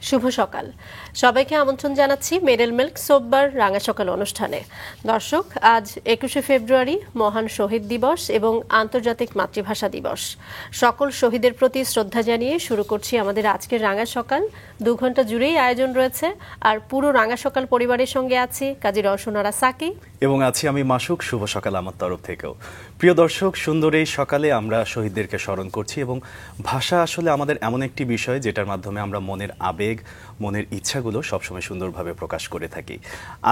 শুভ সকাল সবাইকে আমন্ত্রণ জানাচ্ছি মেডেল মিল্ক সোববার রাঙা সকাল অনুষ্ঠানে। দর্শক, আজ 21শে ফেব্রুয়ারি মহান শহীদ দিবস এবং আন্তর্জাতিক মাতৃভাষা দিবস। সকল শহীদের প্রতি শ্রদ্ধা জানিয়ে শুরু করছি আমাদের আজকের রাঙা সকাল। 2 ঘন্টা জুড়েই আয়োজন রয়েছে, আর পুরো রাঙা সকাল পরিবারের সঙ্গে আছি কাজী রওশনারা সাকি এবং আছি আমি মাসুক। শুভ সকাল আমার তরফ থেকেও। প্রিয় দর্শক, সুন্দর এই সকালে আমরা শহীদদেরকে স্মরণ করছি এবং ভাষা আসলে আমাদের এমন একটি বিষয় যেটার মাধ্যমে আমরা মনের আবেগ, মনের ইচ্ছাগুলো সবসময় সুন্দরভাবে প্রকাশ করে থাকি।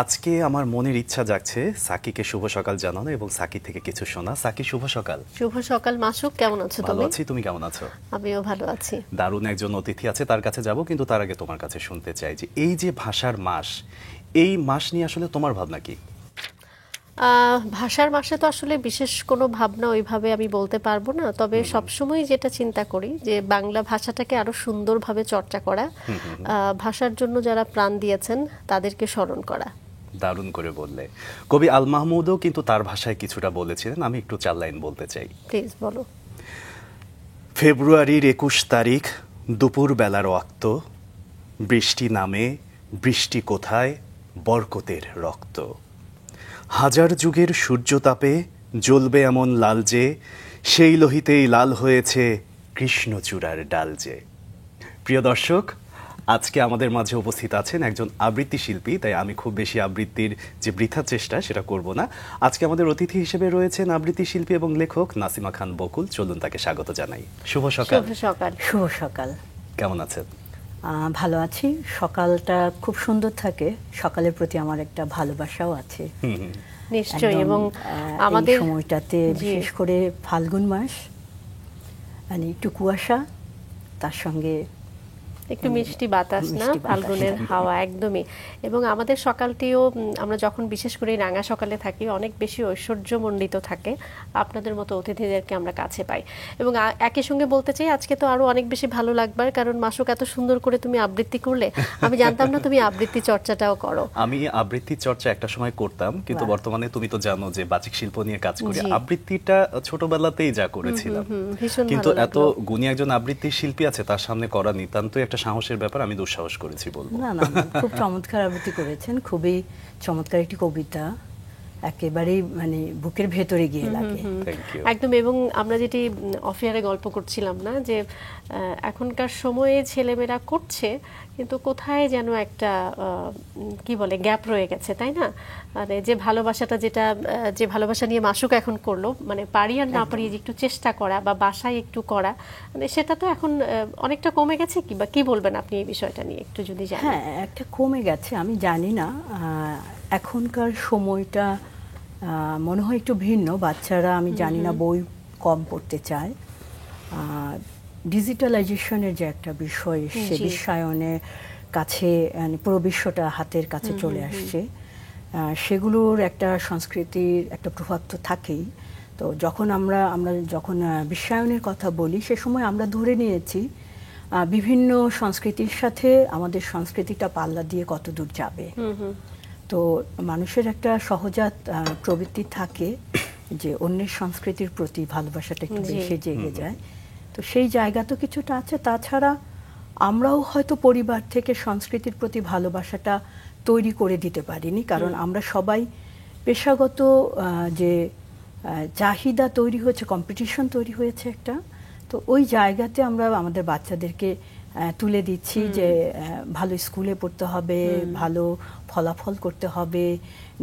আজকে আমার মনের ইচ্ছা জাগছে সাকিকে শুভ সকাল জানানো এবং সাকি থেকে কিছু শোনা। সাকি, শুভ সকাল। শুভ সকাল মাসুক, কেমন আছো তুমি? ভালো আছি, তুমি কেমন আছো? আমিও ভালো আছি। দারুণ একজন অতিথি আছে, তার কাছে যাব, কিন্তু তার আগে তোমার কাছে শুনতে চাই যে এই যে ভাষার মাস, এই মাস নিয়ে আসলে তোমার ভাবনা কি? ভাষার মাসে তো আসলে বিশেষ কোনো ভাবনা ওইভাবে আমি বলতে পারবো না, তবে সবসময় যেটা চিন্তা করি যে বাংলা ভাষাটাকে আরো সুন্দরভাবে চর্চা করা, ভাষার জন্য যারা প্রাণ দিয়েছেন তাদেরকে স্মরণ করা। দারুণ করে বললে। কবি আল মাহমুদও কিন্তু তার ভাষায় কিছুটা বলেছিলেন, আমি একটু 4 লাইন বলতে চাই। প্লিজ বলো। ফেব্রুয়ারির 21 তারিখ দুপুর বেলার ওয়াক্ত, বৃষ্টি নামে, বৃষ্টি কোথায়, বরকতের রক্ত। হাজার যুগের সূর্যতাপে জ্বলবে এমন লাল যে, সেই লোহিতেই লাল হয়েছে কৃষ্ণচূড়ার ডাল যে। প্রিয় দর্শক, আজকে আমাদের মাঝে উপস্থিত আছেন একজন আবৃত্তি শিল্পী, তাই আমি খুব বেশি আবৃত্তির যে বৃথা চেষ্টা সেটা করব না। আজকে আমাদের অতিথি হিসেবে রয়েছেন আবৃত্তি শিল্পী এবং লেখক নাসিমা খান বকুল। চলুন তাকে স্বাগত জানাই। শুভ সকাল। শুভ সকাল। শুভ সকাল। কেমন আছেন? ভালো আছি। সকালটা খুব সুন্দর থাকে, সকালের প্রতি আমার একটা ভালোবাসাও আছে। নিশ্চয়ই। এবং আমাদের সময়টাতে বিশেষ করে ফাল্গুন মাস, মানে একটু কুয়াশা, তার সঙ্গে একটু মিষ্টি বাতাস, না ফাল্গুনের হাওয়া একদমই। এবং আমাদের সকালটিও আমরা যখন বিশেষ করে রাঙা সকালে থাকি অনেক বেশি ঐশ্বর্যমণ্ডিত থাকে, আপনাদের মতো অতিথিদেরকে আমরা কাছে পাই। এবং একই সঙ্গে বলতে চাই আজকে তো আরো অনেক বেশি ভালো লাগবার, কারণ মাসুক এত সুন্দর করে তুমি আবৃত্তি করলে, আমি জানতাম না তুমি আবৃত্তি চর্চাটাও করো। আমি আবৃত্তি চর্চা একটা সময় করতাম, কিন্তু বর্তমানে তুমি তো জানো যে বাচিক শিল্প নিয়ে কাজ করি। আবৃত্তিটা ছোটবেলাতেই যা করেছিলাম, কিন্তু এত গুণী একজন আবৃত্তি শিল্পী আছে, তার সামনে করা নিতান্তই একটা সাহসের ব্যাপার। আমি দুঃসাহস করেছি বলবো। না না, খুব চমৎকার আবৃত্তি করেছেন, খুবই চমৎকার একটি কবিতা, একেবারেই মানে বুকের ভেতরে গিয়ে লাগে একদম। এবং আমরা যেটি অফিয়ারে গল্প করছিলাম না, যে এখনকার সময়ে ছেলেমেয়েরা করছে, কিন্তু কোথায় যেন একটা কি বলে গ্যাপ রয়ে গেছে, তাই না? মানে যে ভালোবাসাটা, যে ভালোবাসা নিয়ে মাসুক এখন করলো, মানে পারি আর না পারি যে একটু চেষ্টা করা বা বাসায় একটু করা, মানে সেটা তো এখন অনেকটা কমে গেছে। কি বা কি বলবেন আপনি এই বিষয়টা নিয়ে একটু যদি জানেন? হ্যাঁ, একটা কমে গেছে, আমি জানি না। এখনকার সময়টা মনে হয় একটু ভিন্ন। বাচ্চারা আমি জানি না বই কম পড়তে চায়, ডিজিটালাইজেশনের যে একটা বিষয়, সে বিশ্বায়নের কাছে পুরো বিশ্বটা হাতের কাছে চলে আসছে, সেগুলোর একটা সংস্কৃতির একটা প্রভাব তো থাকেই। তো যখন আমরা যখন বিশ্বায়নের কথা বলি, সে সময় আমরা ধরে নিয়েছি বিভিন্ন সংস্কৃতির সাথে আমাদের সংস্কৃতিটা পাল্লা দিয়ে কত দূর যাবে। তো মানুষের একটা সহজাত প্রবৃত্তি থাকে যে অন্যের সংস্কৃতির প্রতি ভালোবাসাটা একটু বেশি জেগে যায়। তো সেই জায়গা তো কিছুটা আছে। তাছাড়া আমরাও হয়তো পরিবার থেকে সংস্কৃতির প্রতি ভালোবাসাটা তৈরি করে দিতে পারিনি, কারণ আমরা সবাই পেশাগত যে চাহিদা তৈরি হয়েছে, কম্পিটিশন তৈরি হয়েছে একটা, তো ওই জায়গাতে আমরা আমাদের বাচ্চাদেরকে তুলে দিচ্ছি যে ভালো স্কুলে পড়তে হবে, ভালো ফলাফল করতে হবে,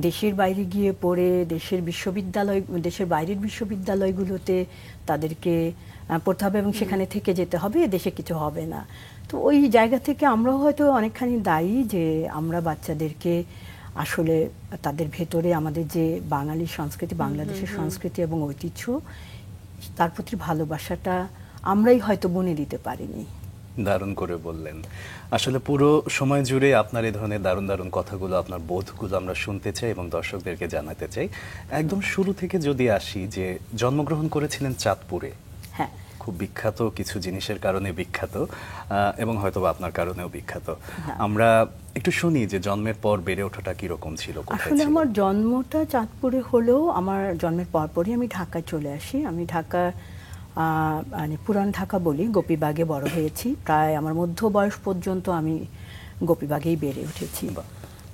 দেশের বাইরে গিয়ে পড়ে দেশের বাইরের বিশ্ববিদ্যালয়গুলোতে তাদেরকে পড়তে হবে এবং সেখানে থেকে যেতে হবে, দেশে কিছু হবে না। তো ওই জায়গা থেকে আমরাও হয়তো অনেকখানি দায়ী যে আমরা বাচ্চাদেরকে আসলে তাদের ভেতরে আমাদের যে বাঙালি সংস্কৃতি, বাংলাদেশের সংস্কৃতি এবং ঐতিহ্য, তার প্রতি ভালোবাসাটা আমরাই হয়তো বুনে দিতে পারিনি। দারুণ করে বললেন। আসলে পুরো সময় জুড়ে আপনার এই ধরনের দারুণ দারুণ কথাগুলো, আপনার বোধগুলো আমরা শুনতে চাই এবং দর্শকদেরকে জানাতে চাই। একদম শুরু থেকে যদি আসি, যে জন্মগ্রহণ করেছিলেন চাঁদপুরে, হ্যাঁ, খুব বিখ্যাত কিছু জিনিসের কারণে বিখ্যাত, এবং হয়তো আপনার কারণেও বিখ্যাত। আমরা একটু শুনি যে জন্মের পর বেড়ে ওঠাটা কিরকম ছিল। আসলে আমার জন্মটা চাঁদপুরে হলেও আমার জন্মের পরপরই আমি ঢাকায় চলে আসি। আমি ঢাকা মানে পুরান ঢাকা বলি, গোপীবাগে বড় হয়েছি। প্রায় আমার মধ্য বয়স পর্যন্ত আমি গোপীবাগেই বেড়ে উঠেছি। বাহ।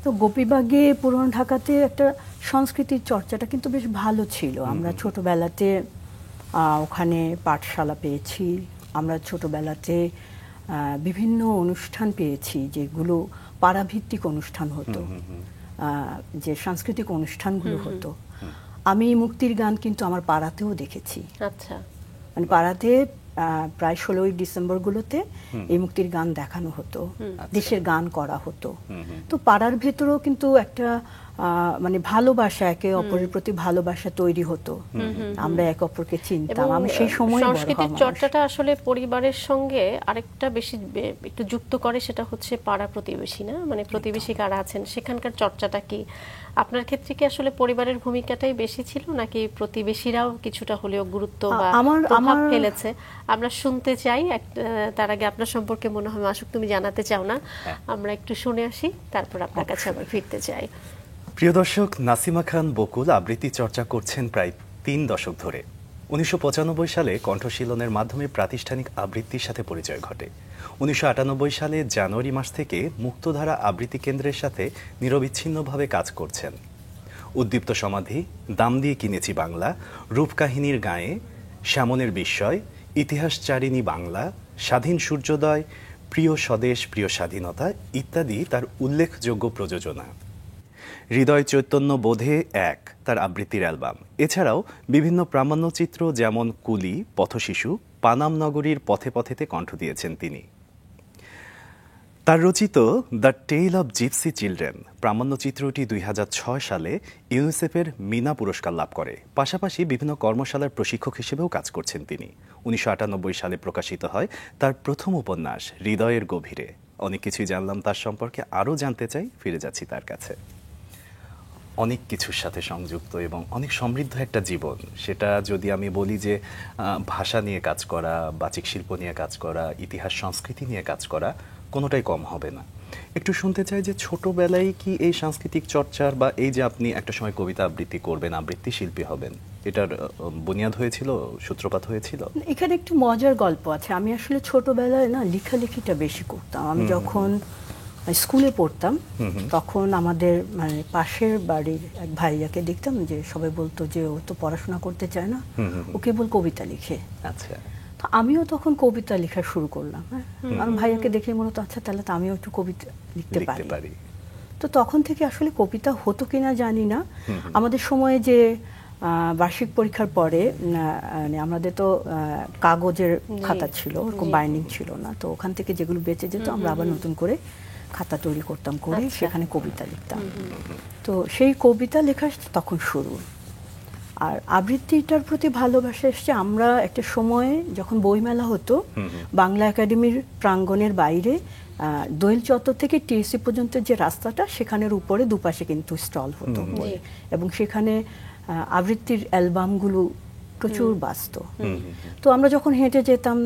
তো গোপীবাগে পুরনো ঢাকাতে একটা সংস্কৃতির চর্চাটা কিন্তু বেশ ভালো ছিল। আমরা ছোটবেলাতে ওখানে পাঠশালা পেয়েছি, আমরা ছোটবেলাতে বিভিন্ন অনুষ্ঠান পেয়েছি যেগুলো পাড়াভিত্তিক অনুষ্ঠান হতো, যে সাংস্কৃতিক অনুষ্ঠানগুলো হতো। আমি মুক্তির গান কিন্তু আমার পাড়াতেও দেখেছি। আচ্ছা, মানে পাড়াতে প্রায় 16ই ডিসেম্বরগুলোতে এই মুক্তির গান দেখানো হতো, দেশের গান করা হতো। তো পাড়ার ভেতরেও কিন্তু একটা মানে ভালোবাসা, একে অপরের প্রতি ভালোবাসা তৈরি হতো। আমরা একে অপরকে চিনতাম। আমি সেই সময় সংস্কৃতির চর্চাটা আসলে পরিবারের সঙ্গে আরেকটা বেশি একটু যুক্ত করে, সেটা হচ্ছে পাড়া প্রতিবেশী, না মানে প্রতিবেশী কারা আছেন সেখানকার চর্চাটা কি আপনার ক্ষেত্রে কি আসলে পরিবারের ভূমিকাটাই বেশি ছিল, নাকি প্রতিবেশীরাও কিছুটা হলেও গুরুত্ব বা প্রভাব ফেলেছে? আমরা শুনতে চাই। তার আগে আপনার সম্পর্কে মনে হয় মাসুক তুমি জানাতে চাও না, আমরা একটু শুনে আসি, তারপর আপনার কাছে আবার ফিরতে চাই। প্রিয় দর্শক, নাসিমা খান বকুল আবৃত্তি চর্চা করছেন প্রায় 3 দশক ধরে। 1995 সালে কণ্ঠশীলনের মাধ্যমে প্রাতিষ্ঠানিক আবৃত্তির সাথে পরিচয় ঘটে। 1998 সালে জানুয়ারি মাস থেকে মুক্তধারা আবৃত্তি কেন্দ্রের সাথে নিরবিচ্ছিন্নভাবে কাজ করছেন। উদ্দীপ্ত সমাধি, দাম দিয়ে কিনেছি বাংলা, রূপকাহিনীর গায়ে, শ্যামনের বিস্ময়, ইতিহাসচারিণী বাংলা, স্বাধীন সূর্যোদয়, প্রিয় স্বদেশ প্রিয় স্বাধীনতা ইত্যাদি তার উল্লেখযোগ্য প্রযোজনা। হৃদয় চৈতন্য বোধে এক তার আবৃত্তির অ্যালবাম। এছাড়াও বিভিন্ন প্রামাণ্যচিত্র যেমন কুলি, পথশিশু, পানাম নগরীর পথে পথেতে কণ্ঠ দিয়েছেন তিনি। তার রচিত the tale of gypsy children প্রামাণ্যচিত্রটি 2006 সালে ইউনিসেফের মিনা পুরস্কার লাভ করে। পাশাপাশি বিভিন্ন কর্মশালার প্রশিক্ষক হিসেবেও কাজ করছেন তিনি। 1998 সালে প্রকাশিত হয় তার প্রথম উপন্যাস হৃদয়ের গভীরে। অনেক কিছুই জানলাম তার সম্পর্কে, আরও জানতে চাই, ফিরে যাচ্ছি তার কাছে। অনেক কিছুর সাথে সংযুক্ত এবং অনেক সমৃদ্ধ একটা জীবন। সেটা যদি আমি বলি যে ভাষা নিয়ে কাজ করা, বাচিক শিল্প নিয়ে কাজ করা, ইতিহাস সংস্কৃতি নিয়ে কাজ করা, কোনোটাই কম হবে না। একটু শুনতে চাই যে ছোটবেলায় কি এই সাংস্কৃতিক চর্চার বা এই যে আপনি একটা সময় কবিতা আবৃত্তি করবেন, আবৃত্তি শিল্পী হবেন, এটার বুনিয়াদ হয়েছিল, সূত্রপাত হয়েছিল? এখানে একটু মজার গল্প আছে। আমি আসলে ছোটবেলায় না লেখালেখিটা বেশি করতাম। আমি যখন স্কুলে পড়তাম তখন আমাদের মানে পাশের বাড়ির এক ভাইয়াকে দেখতাম যে সবাই বলতো যে ও তো পড়াশোনা করতে চায় না, ও কেবল কবিতা লিখে। আচ্ছা, তো আমিও তখন কবিতা লেখা শুরু করলাম। আমার ভাইয়াকে দেখে মনে হতো আচ্ছা তাহলে তো আমিও একটু কবিতা লিখতে পারি। তো তখন থেকে আসলে কবিতা হতো কিনা জানি না। আমাদের সময়ে যে বার্ষিক পরীক্ষার পরে আমাদের তো কাগজের খাতা ছিল, ওরকম বাইন্ডিং ছিল না, তো ওখান থেকে যেগুলো বেঁচে যেত আমরা আবার নতুন করে খাতা তৈরি করতাম, করে সেখানে কবিতা লিখতাম। তো সেই কবিতা লেখা তখন শুরু। আর আবৃত্তিটার প্রতি ভালোবাসা এসছে আমরা একটা সময়ে যখন বইমেলা হতো বাংলা একাডেমির প্রাঙ্গণের বাইরে দোয়েল চত্বর থেকে টিএসসি পর্যন্ত যে রাস্তাটা, সেখানের উপরে দুপাশে কিন্তু স্টল হতো এবং সেখানে আবৃত্তির অ্যালবামগুলো প্রচুর বাজত। তো আমরা যখন হেঁটে যেতাম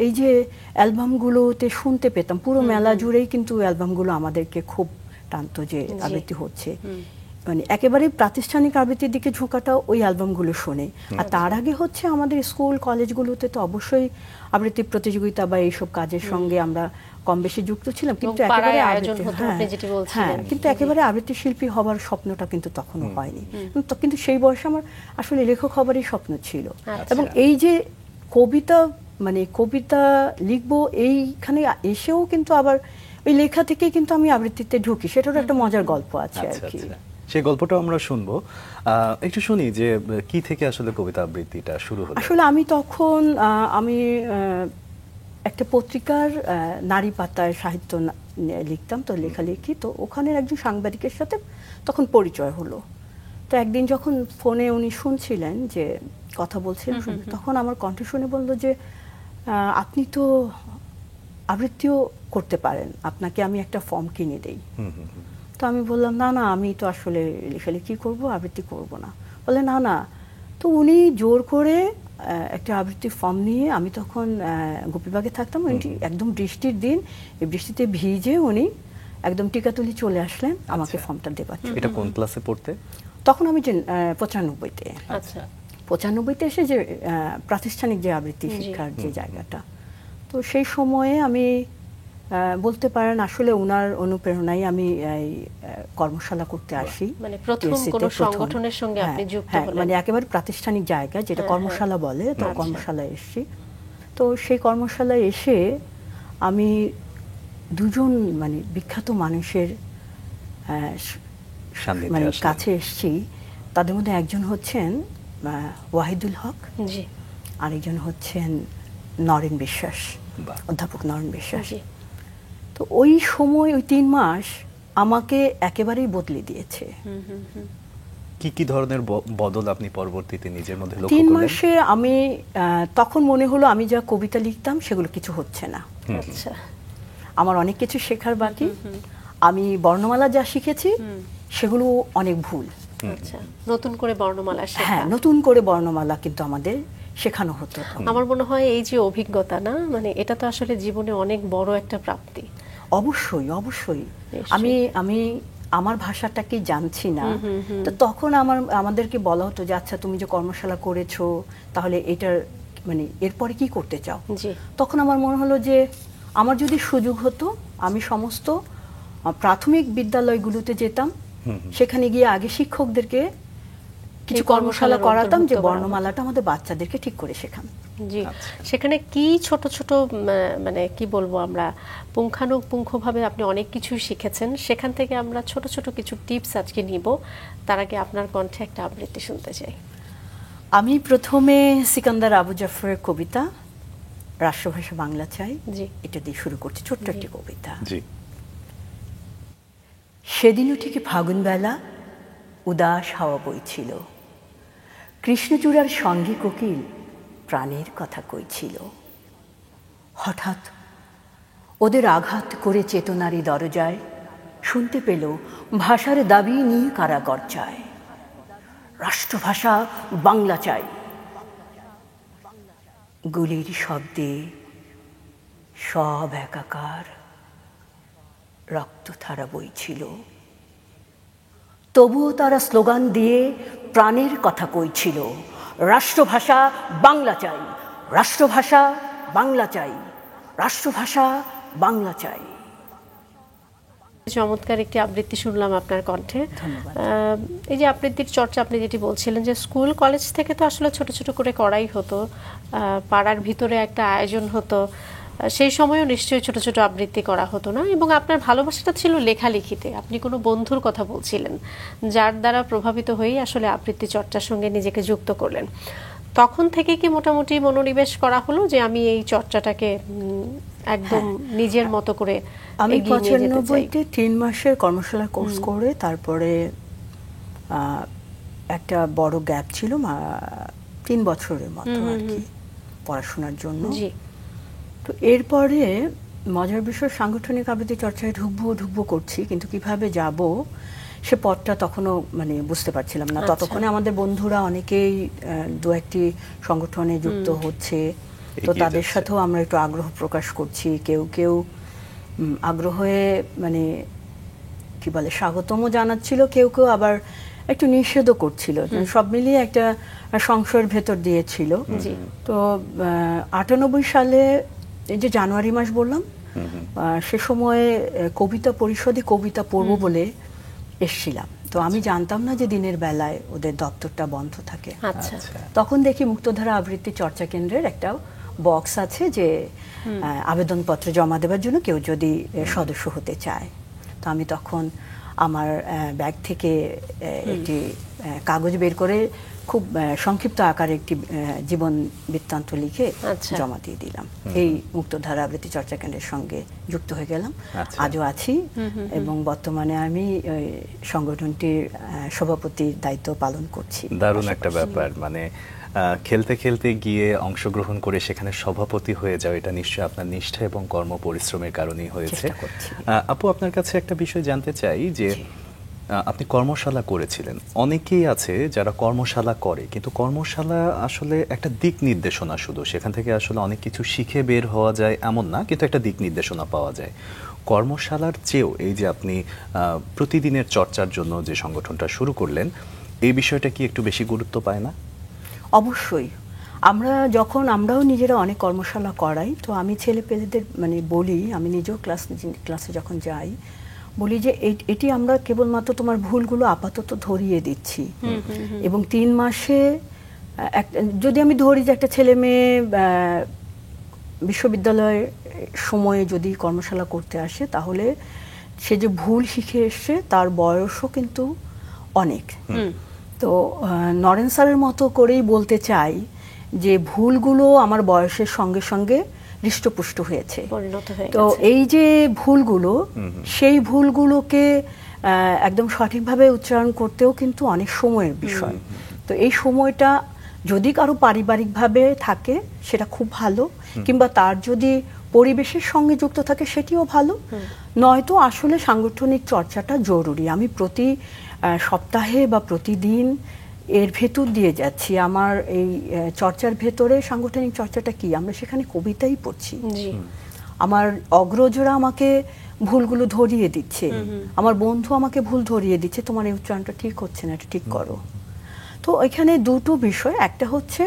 এই যে অ্যালবামগুলোতে শুনতে পেতাম, পুরো মেলা জুড়েই কিন্তু অ্যালবামগুলো আমাদেরকে খুব টানতো যে আবৃত্তি হচ্ছে। মানে একেবারে প্রাতিষ্ঠানিক আবৃত্তির দিকে ঝোঁকাটা ওই অ্যালবামগুলো শুনে। আর তার আগে হচ্ছে আমাদের স্কুল কলেজগুলোতে তো অবশ্যই আবৃত্তি প্রতিযোগিতা বা এইসব কাজের সঙ্গে আমরা কম বেশি যুক্ত ছিলাম, কিন্তু একেবারে কিন্তু একেবারে আবৃত্তি শিল্পী হবার স্বপ্নটা কিন্তু তখনও হয়নি। কিন্তু সেই বয়সে আমার আসলে লেখক হবারই স্বপ্ন ছিল। এবং এই যে কবিতা মানে কবিতা লিখবো এইখানে এসেও কিন্তু আবার ওই লেখা থেকে কিন্তু আমি আবৃত্তিতে ঢুকি, সেটারও একটা মজার গল্প আছে আর কি। সেই গল্পটা আমরা শুনবো। একটু শুনি যে কি থেকে আসলে কবিতা আবৃত্তিটা শুরু হলো। আসলে আমি তখন একটা পত্রিকার নারী পাতায় সাহিত্য লিখতাম, তো লেখালেখি, তো ওখানের একজন সাংবাদিকের সাথে তখন পরিচয় হলো। তো একদিন যখন ফোনে উনি শুনছিলেন যে কথা বলছিলেন, তখন আমার কণ্ঠ শুনে বললো যে আপনি তো আবৃত্তিও করতে পারেন, আপনাকে আমি একটা ফর্ম কিনে দেই। তো আমি বললাম না না, আমি তো আসলে লেখালেখি করবো, আবৃত্তি করব না। বলে না না। তো উনি জোর করে একটা আবৃত্তির ফর্ম নিয়ে, আমি তখন গোপীবাগে থাকতাম, একদম বৃষ্টির দিন, এই বৃষ্টিতে ভিজে উনি একদম টিকাতুলি চলে আসলেন আমাকে ফর্মটা দেবার জন্য। এটা কোন ক্লাসে পড়তে? তখন আমি 95-তে। আচ্ছা, 95-তে এসে যে প্রাতিষ্ঠানিক যে আবৃত্তি শিক্ষার যে জায়গাটা, তো সেই সময়ে আমি বলতে পারেন আসলে ওনার অনুপ্রেরণায় আমি এই কর্মশালা করতে আসি। মানে প্রথম TLC কোন তে প্রথম। সংগঠনের সঙ্গে আপনি হ্যাঁ, যুক্ত হ্যাঁ, হলেন? মানে একেবারে প্রাতিষ্ঠানিক জায়গা যেটা কর্মশালা বলে, তো আচ্ছা। কর্মশালায় এসেছি। তো সেই কর্মশালায় এসে আমি দুজন মানে বিখ্যাত মানুষের সান্নিধ্যে মানে আসলেন। কাছে এসেছি। তাদের মধ্যে একজন হচ্ছেন ওয়াহিদুল হক, জি আরেকজন হচ্ছেন নরেন বিশ্বাস, বাহ। অধ্যাপক নরেন বিশ্বাস। জি তো ওই সময় ওই 3 মাস আমাকে একেবারেই বদলে দিয়েছে। কি কি ধরনের বদল আপনি পরবর্তীতে নিজের মধ্যে লক্ষ্য 3 করলেন? মাসে আমি তখন মনে হলো আমি যা কবিতা লিখতাম সেগুলো কিছু হচ্ছে না। আচ্ছা আমার অনেক কিছু শেখার বাকি। আমি বর্ণমালা যা শিখেছি সেগুলো অনেক ভুল। আচ্ছা, নতুন করে বর্ণমালা শেখা। হ্যাঁ, নতুন করে বর্ণমালা কিন্তু আমাদের শেখানো হতো। আমার মনে হয় এই যে অভিজ্ঞতা না, মানে এটা তো আসলে জীবনে অনেক বড় একটা প্রাপ্তি। অবশ্যই অবশ্যই। নিশ্চয়ই। আমি আমার ভাষাটাকে জানছি না, তো তখন আমাদেরকে বলা হতো যে আচ্ছা তুমি যে কর্মশালা করেছো তাহলে এটার মানে এরপরে কি করতে চাও। জি তখন আমার মনে হলো যে আমার যদি সুযোগ হতো আমি সমস্ত প্রাথমিক বিদ্যালয়গুলোতে যেতাম, সেখানে গিয়ে আগে শিক্ষকদেরকে কিছু এই কর্মশালা কর্মশালার করাতাম যে অন্তর্ভুক্ত করা হতো। বর্ণমালাটা আমাদের বাচ্চাদেরকে ঠিক করে শেখান। জি সেখানে কি ছোট ছোট মানে কি বলবো আমরা পুঙ্খানুপুঙ্খভাবে আপনি অনেক কিছু শিখেছেন, সেখান থেকে আমরা ছোট ছোট কিছু টিপস আজকে নিব। তার আগে আপনার কণ্ঠে একটা আবৃত্তি শুনতে চাই। আমি প্রথমে সিকান্দার আবু জাফরের কবিতা রাষ্ট্রভাষা বাংলা চাই জি এটা দিয়ে শুরু করছি, ছোট্ট একটি কবিতা। জি। সেদিনও ঠিক ফাগুন বেলা উদাস হাওয়া বইছিল, কৃষ্ণচূড়ার সঙ্গে কোকিল প্রাণের কথা কইছিল। হঠাৎ ওদের আঘাত করে চেতনারি দরজায় শুনতে পেল ভাষার দাবি নিয়ে কারা গর্জায়, রাষ্ট্রভাষা বাংলা চাই। গুলির শব্দে সব একাকার, রক্তধারা বইছিল, তবুও তারা স্লোগান দিয়ে প্রাণের কথা কইছিল, রাষ্ট্রভাষা বাংলা চাই, রাষ্ট্রভাষা বাংলা চাই, রাষ্ট্রভাষা বাংলা চাই। চমৎকার একটি আবৃত্তি শুনলাম আপনার কণ্ঠে। ধন্যবাদ। এই যে আবৃত্তির চর্চা আপনি যেটি বলছিলেন যে স্কুল কলেজ থেকে তো আসলে ছোট ছোট করে করাই হতো, পাড়ার ভিতরে একটা আয়োজন হতো, সেই সময়ও নিশ্চয়ই ছোট ছোট আবৃত্তি করা হতো না, এবং আপনার ভালোবাসাটা ছিল লেখালেখিতে। আপনি কোনো বন্ধুর কথা বলছিলেন যার দ্বারা প্রভাবিত হয়েই আসলে আবৃত্তি চর্চার সঙ্গে নিজেকে যুক্ত করলেন। তখন থেকে কি মোটামুটি মনোনিবেশ করা হলো যে আমি এই চর্চাটাকে একদম নিজের মতো করে আমি এগিয়ে নিয়ে যেতে চাই? 95-তে 3 মাসের কর্মশালা কোর্স করে তারপরে একটা বড় গ্যাপ ছিল 3 বছরের মতো আর কি পড়াশোনার জন্য। জি তো এরপরে মজার বিষয় সাংগঠনিক আবৃত্তি চর্চায় ঢুকবো করছি, কিন্তু কিভাবে যাব সে পথটা তখনও মানে বুঝতে পারছিলাম না। আচ্ছা। ততক্ষণে আমাদের বন্ধুরা অনেকেই দু একটি সংগঠনে যুক্ত হচ্ছে, তো এগিয়ে তাদের যাচ্ছে। সাথেও আমরা একটু আগ্রহ প্রকাশ করছি। কেউ কেউ আগ্রহে মানে কি বলে স্বাগতমও জানাচ্ছিল, কেউ কেউ আবার একটু নিষেধও করছিল। সব মিলিয়ে একটা সংশয়ের ভেতর দিয়েছিল। জি তো 98 সালে এই যে জানুয়ারি মাস বললাম, সে সময়ে কবিতা পরিষদে কবিতা পড়ব বলে এসছিলাম। তো আমি জানতাম না যে দিনের বেলায় ওদের দপ্তরটা বন্ধ থাকে। আচ্ছা তখন দেখি মুক্তধারা আবৃত্তি চর্চা কেন্দ্রের একটা বক্স আছে যে আবেদনপত্র জমা দেওয়ার জন্য কেউ যদি সদস্য হতে চায়। তো আমি তখন আমার ব্যাগ থেকে একটি কাগজ বের করে খুব সংক্ষিপ্ত আকারে একটি জীবন বৃত্তান্ত লিখে আচ্ছা। জমা দিয়ে দিলাম। এই মুক্তধারা আবৃত্তি চর্চা কেন্দ্রের সঙ্গে যুক্ত হয়ে গেলাম। আচ্ছা। আজও আছি এবং বর্তমানে আমি ওই সংগঠনটির সভাপতির দায়িত্ব পালন করছি। দারুণ একটা ব্যাপার, মানে খেলতে খেলতে গিয়ে অংশগ্রহণ করে সেখানে সভাপতি হয়ে যাও, এটা নিশ্চয়ই আপনার নিষ্ঠা এবং কর্ম পরিশ্রমের কারণেই হয়েছে। চেষ্টা করছি। আপু, আপনার কাছে একটা বিষয় জানতে চাই যে আপনি কর্মশালা করেছিলেন। অনেকেই আছে যারা কর্মশালা করে, কিন্তু কর্মশালা আসলে একটা দিক নির্দেশনা শুধু, সেখান থেকে আসলে অনেক কিছু শিখে বের হওয়া যায় এমন না, কিন্তু একটা দিক নির্দেশনা পাওয়া যায়। কর্মশালার চেয়েও এই যে আপনি প্রতিদিনের চর্চার জন্য যে সংগঠনটা শুরু করলেন, এই বিষয়টা কি একটু বেশি গুরুত্ব পায় না? অবশ্যই। আমরাও নিজেরা অনেক কর্মশালা করাই, তো আমি ছেলে পেলেদের মানে বলি, আমি নিজেও ক্লাসে যখন যাই বলি যে এটি আমরা কেবলমাত্র তোমার ভুলগুলো আপাতত ধরিয়ে দিচ্ছি, এবং 3 মাসে যদি আমি ধরি যে একটা ছেলে মেয়ে বিশ্ববিদ্যালয়ের সময়ে যদি কর্মশালা করতে আসে, তাহলে সে যে ভুল শিখে এসছে তার বয়সও কিন্তু অনেক। তো নরেন স্যারের মতো করেই বলতে চাই যে ভুলগুলো আমার বয়সের সঙ্গে সঙ্গে হৃষ্টপুষ্ট হয়েছে। তো এই যে ভুলগুলো, সেই ভুলগুলোকে একদম সঠিকভাবে উচ্চারণ করতেও কিন্তু অনেক সময়ের বিষয়। তো এই সময়টা যদি কারো পারিবারিকভাবে থাকে সেটা খুব ভালো, কিংবা তার যদি পরিবেশের সঙ্গে যুক্ত থাকে সেটিও ভালো, নয়তো আসলে সাংগঠনিক চর্চাটা জরুরি। আমি প্রতি সপ্তাহে বা প্রতিদিন এর ভেতর দিয়ে যাচ্ছি। আমার এই চর্চার ভেতরে সাংগঠনিক চর্চাটা কি, আমরা সেখানে কবিতাই পড়ছি, আমার অগ্রজরা আমাকে ভুলগুলো ধরিয়ে দিচ্ছে, আমার বন্ধু আমাকে ভুল ধরিয়ে দিচ্ছে, তোমার এই উচ্চারণটা ঠিক হচ্ছে না, এটা ঠিক করো। তো এখানে দুটো বিষয়, একটা হচ্ছে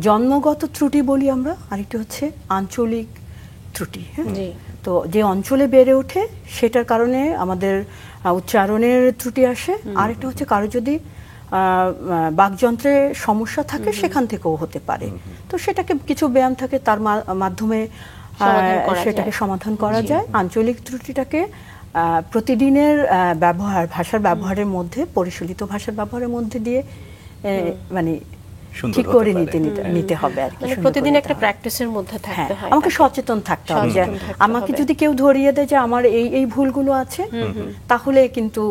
জন্মগত ত্রুটি বলি আমরা, আরেকটা হচ্ছে আঞ্চলিক ত্রুটি। তো যে অঞ্চলে বেড়ে ওঠে সেটার কারণে আমাদের উচ্চারণের ত্রুটি আসে, আরেকটা হচ্ছে কারো যদি বাকযন্ত্রের সমস্যা থাকে সেখান থেকেও হতে পারে। তো সেটাকে কিছু ব্যায়াম থাকে, তার মাধ্যমে সেটাকে সমাধান করা যায়। আঞ্চলিক ত্রুটিটাকে প্রতিদিনের ব্যবহার, ভাষার ব্যবহারের মধ্যে, পরিশীলিত ভাষার ব্যবহারের মধ্যে দিয়ে মানে ঠিক করে নিতে হবে আর কি। প্রতিদিন একটা প্র্যাকটিসের মধ্যে থাকতে হয়, আমাকে সচেতন থাকতে হবে যে আমাকে যদি কেউ ধরিয়ে দেয় যে আমার এই ভুলগুলো আছে, তাহলে কিন্তু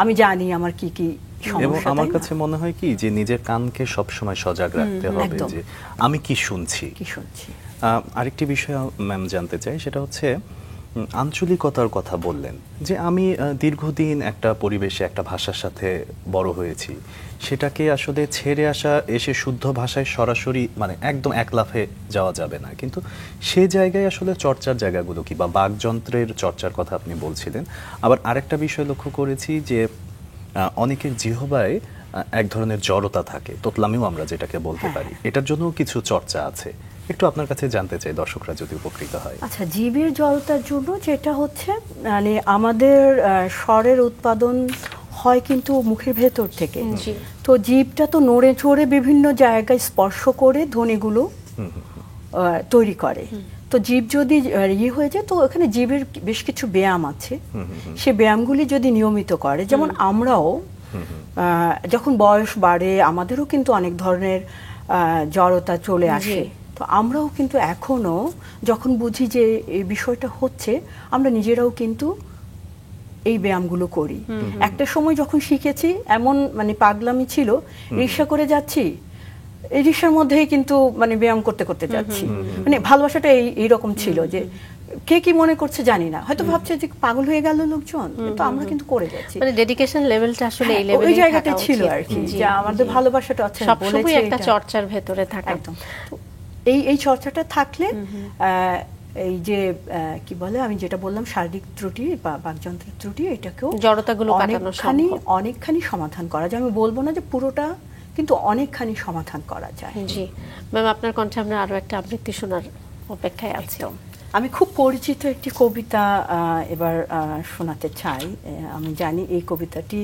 আমি জানি আমার কি কি সমস্যা। এবং আমার কাছে মনে হয় কি যে নিজের কানকে সবসময় সজাগ রাখতে হবে যে আমি কি শুনছি। আরেকটি বিষয় ম্যাম জানতে চাই, সেটা হচ্ছে আঞ্চলিকতার কথা বললেন, যে আমি দীর্ঘদিন একটা পরিবেশে একটা ভাষার সাথে বড় হয়েছি, সেটাকে আসলে ছেড়ে এসে শুদ্ধ ভাষায় সরাসরি মানে একদম এক লাফে যাওয়া যাবে না, কিন্তু সে জায়গায় আসলে চর্চার জায়গাগুলো কি, বা বাকযন্ত্রের চর্চার কথা আপনি বলছিলেন। আবার আরেকটা বিষয় লক্ষ্য করেছি যে অনেকের জিহ্বায় এক ধরনের জড়তা থাকে, তোতলামিও আমরা যেটাকে বলতে পারি, এটার জন্য কিছু চর্চা আছে, একটু আপনার কাছে জানতে চাই, দর্শকরা যদি উপকৃত হয়। আচ্ছা, জীবের জড়তার জন্য যেটা হচ্ছে মানে আমাদের স্বরের উৎপাদন হয় কিন্তু মুখের ভেতর থেকে। তো জীবটা তো নড়ে চড়ে বিভিন্ন জায়গায় স্পর্শ করে ধ্বনিগুলো তৈরি করে। তো জীব যদি হয়ে যায়, তো এখানে জীবের বেশ কিছু ব্যায়াম আছে, সে ব্যায়ামগুলি যদি নিয়মিত করে, যেমন আমরাও যখন বয়স বাড়ে আমাদেরও কিন্তু অনেক ধরনের জড়তা চলে আসে। তো আমরাও কিন্তু এখনো যখন বুঝি যে এই বিষয়টা হচ্ছে, আমরা নিজেরাও কিন্তু এই ব্যায়ামগুলো করি। একটা সময় যখন শিখেছি, এমন মানে পাগলামি ছিল, রিক্সা করে যাচ্ছি, এই রিক্সার মধ্যেই কিন্তু মানে ব্যায়াম করতে করতে যাচ্ছি। মানে ভালোবাসাটা এইরকম ছিল যে কে কি মনে করছে জানি না, হয়তো ভাবছে যে পাগল হয়ে গেল লোকজন, কিন্তু আমরা কিন্তু করে যাচ্ছি। মানে ডেডিকেশন লেভেলটা আসলে এই লেভেলে ওই জায়গাটা ছিল আর কি, যে আমাদের ভালোবাসাটা আছে সবসময় একটা চর্চার ভেতরে থাকা। একদম এই চর্চাটা থাকলে এই যে কি বলে, আমি যেটা বললাম শারীরিক ত্রুটি বা বাকযন্ত্রের ত্রুটি, এটাকেও জড়তাগুলো কাটানো সম্ভব, অনেকখানি সমাধান করা যায়। আমি বলবো না যে পুরোটা, কিন্তু অনেকখানি সমাধান করা যায়। জি ম্যাম, আপনার কণ্ঠে আমরা আরো একটা আবৃত্তি শোনার অপেক্ষায় আছি। আমি খুব পরিচিত একটি কবিতা এবার শোনাতে চাই। আমি জানি এই কবিতাটি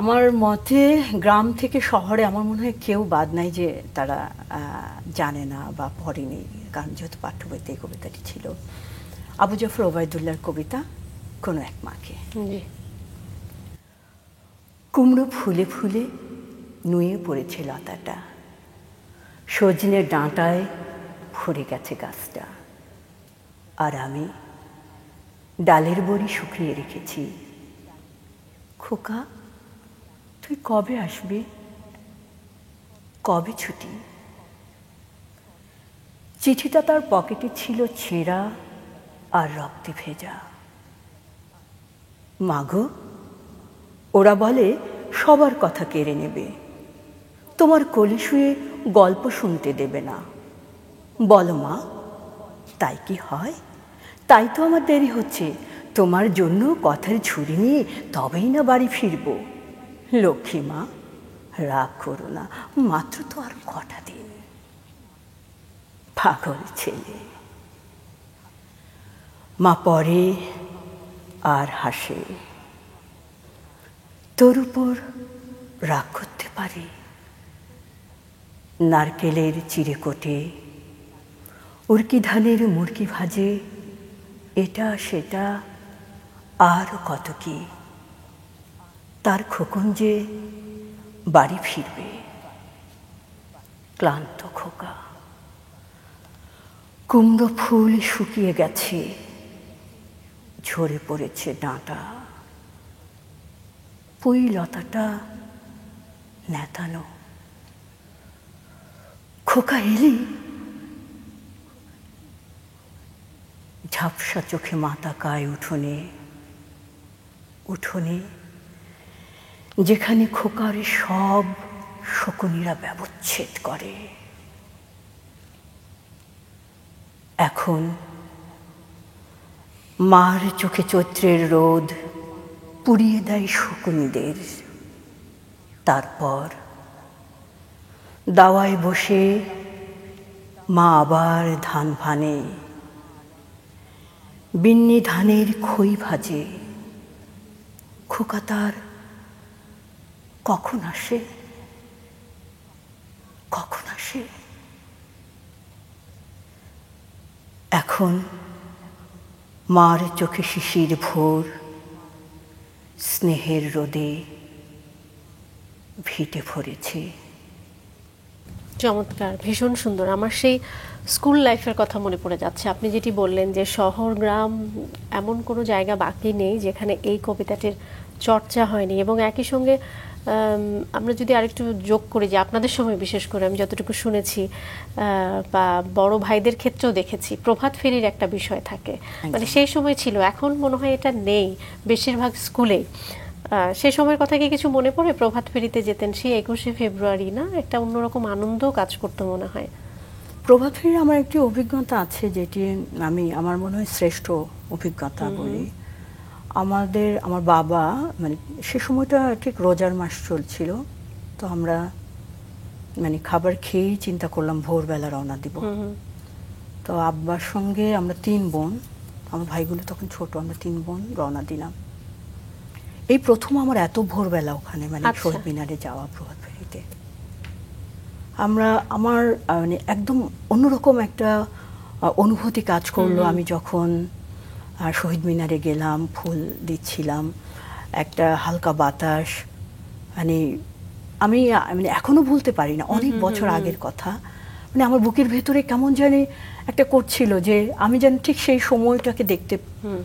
আমার মতে গ্রাম থেকে শহরে আমার মনে হয় কেউ বাদ নাই যে তারা জানে না বা পড়েনি, কারণ যেহেতু পাঠ্য বইতে এই কবিতাটি ছিল। আবু জাফর ওবায়দুল্লাহর কবিতা, কোনো এক মাকে। কুমড়ো ফুলে ফুলে নুয়ে পড়েছে লতাটা, সজনের ডাঁটায় ভরে গেছে গাছটা, আর আমি ডালের বড়ি শুকিয়ে রেখেছি। খোকা, তুই কবে আসবি, কবে ছুটি? চিঠিটা তার পকেটে ছিল ছেঁড়া আর রক্তে ভেজা। মাগো, ওরা বলে সবার কথা কেড়ে নেবে, তোমার কোলে শুয়ে গল্প শুনতে দেবে না। বলো মা, তাই কি হয়? তাই তো আমার দেরি হচ্ছে, তোমার জন্য কথার ঝুড়ি নিয়ে তবেই না বাড়ি ফিরব। লক্ষ্মী মা, রাগ করো না, মাত্র তো আর কটা দিন। পাগল ছেলে। মা পড়ে আর হাসে। তোর উপর রাগ করতে পারি? নারকেলের চিড়েকোটে, উড়কি ধানের মুরকি ভাজে, এটা সেটা আর কত কি। তার খোকন যে বাড়ি ফিরবে, ক্লান্ত খোকা। কুমড়ো ফুল শুকিয়ে গেছে, ঝরে পড়েছে ডাঁটা। পুঁই লতাটা নেতানো। খোকা এলি? ঝাপসা চোখে মা তাকায় উঠোনে, উঠোনে যেখানে খোকার সব শকুনিরা ব্যবচ্ছেদ করে। এখন মার চোখে চৈত্রের রোদ পুড়িয়ে দেয় শকুনিদের। তারপর দাওয়ায় বসে মা আবার ধান ভানে, বিন্নি ধানের খই ভাজে। খোকা তার কখন আসে, কখন আসে? এখন মার চোখে শিশির ভোর, স্নেহের রোদে ভিটে ভরেছে। চমৎকার, ভীষণ সুন্দর। আমার সেই স্কুল লাইফের কথা মনে পড়ে যাচ্ছে। আপনি যেটি বললেন যে শহর গ্রাম এমন কোনো জায়গা বাকি নেই যেখানে এই কবিতাটির চর্চা হয়নি। এবং একই সঙ্গে আমরা যদি আরেকটু যোগ করি যে আপনাদের সময় বিশেষ করে আমি যতটুকু শুনেছি বা বড় ভাইদের ক্ষেত্রেও দেখেছি, প্রভাত ফেরির একটা বিষয় থাকে, মানে সেই সময় ছিল, এখন মনে হয় এটা নেই বেশিরভাগ স্কুলেই। সেই সময়ের কথা কি কিছু মনে পড়ে? প্রভাত ফেরিতে যেতেন, সেই 21শে ফেব্রুয়ারি না, একটা অন্যরকম আনন্দ কাজ করতে মনে হয়। প্রভাত ফেরির আমার একটি অভিজ্ঞতা আছে, যেটি আমার মনে হয় শ্রেষ্ঠ অভিজ্ঞতা বলি। আমার বাবা, মানে সে সময়টা ঠিক রোজার মাস চলছিল, তো আমরা মানে খাবার খেয়েই চিন্তা করলাম ভোরবেলা রওনা দিব। তো আব্বার সঙ্গে আমরা 3 বোন, আমার ভাইগুলো তখন ছোট, আমরা 3 বোন রওনা দিলাম। এই প্রথম আমার এত ভোরবেলা ওখানে, মানে শহীদ মিনারে যাওয়া প্রভাত ফেরিতে। আমার মানে একদম অন্যরকম একটা অনুভূতি কাজ করলো। আমি যখন শহীদ মিনারে গেলাম, ফুল দিচ্ছিলাম, একটা হালকা বাতাস, মানে আমি মানে এখনো ভুলতে পারি না, অনেক বছর আগের কথা। মানে আমার বুকের ভেতরে কেমন জানি একটা করছিল, যে আমি যেন ঠিক সেই সময়টাকে দেখতে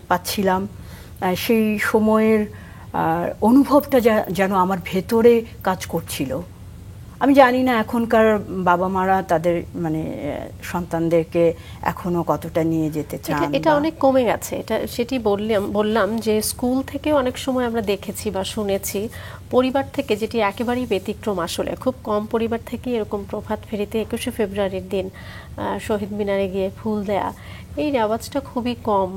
পাচ্ছিলাম, সেই সময়ের অনুভবটা যেন আমার ভেতরে কাজ করছিল। আমি জানি না এখনকার বাবা মারা তাদের মানে সন্তানদেরকে এখনো কতটা নিয়ে যেতে চান। এটা অনেক কমে গেছে, এটা সেটি বললাম যে স্কুল থেকে অনেক সময় আমরা দেখেছি বা শুনেছি, পরিবার থেকে যেটি একেবারেই ব্যতিক্রম। আসলে খুব কম পরিবার থেকে এরকম প্রভাত ফেরিতে 21শে ফেব্রুয়ারির দিন শহীদ মিনারে গিয়ে ফুল দেয়া, এই রেওয়াজটা খুবই কম।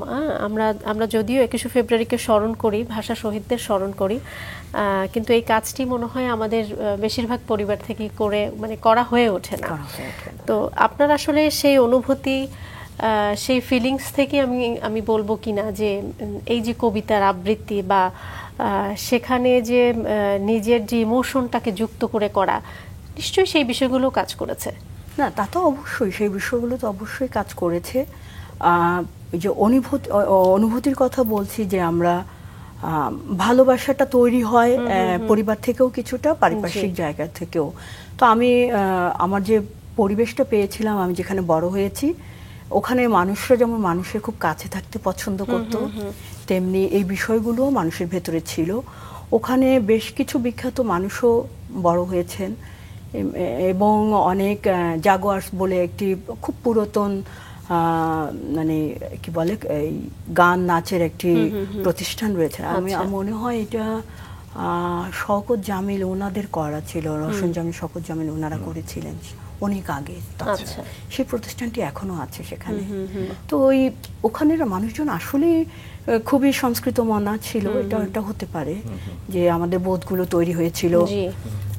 আমরা যদিও 21শে ফেব্রুয়ারিকে স্মরণ করি, ভাষা শহীদদের স্মরণ করি, কিন্তু এই কাজটি মনে হয় আমাদের বেশিরভাগ পরিবার থেকে করা হয়ে ওঠে না। তো আপনার আসলে সেই অনুভূতি, সেই ফিলিংস থেকে আমি বলবো কিনা যে এই যে কবিতার আবৃত্তি বা সেখানে যে নিজের যে ইমোশনটাকে যুক্ত করে করা, নিশ্চয়ই সেই বিষয়গুলো কাজ করেছে। না, তা তো অবশ্যই, সেই বিষয়গুলো তো অবশ্যই কাজ করেছে। এই যে অনুভূতির কথা বলছি, যে আমরা ভালোবাসাটা তৈরি হয় পরিবার থেকেও, কিছুটা পারিপার্শ্বিক জায়গা থেকেও। তো আমি আমার যে পরিবেশটা পেয়েছিলাম, আমি যেখানে বড় হয়েছি, ওখানে মানুষরা যেমন মানুষের খুব কাছে থাকতে পছন্দ করত, তেমনি এই বিষয়গুলো মানুষের ভেতরে ছিল। ওখানে বেশ কিছু বিখ্যাত মানুষও বড় হয়েছেন, এবং অনেক জাগুয়ার্স বলে একটি খুব পুরাতন মানে কি বলে এই গান নাচের একটি প্রতিষ্ঠান রয়েছে। আমি মনে হয় এটা শওকত জামিল ওনাদের করা ছিল, রওশন জামিল, শওকত জামিল ওনারা করেছিলেন অনেক আগে। আচ্ছা। সেই প্রতিষ্ঠানটি এখনো আছে সেখানে। তো ওখানের মানুষজন আসলে খুবই সংস্কৃত মনা ছিল, এটা হতে পারে যে আমাদের বোধগুলো তৈরি হয়েছিল।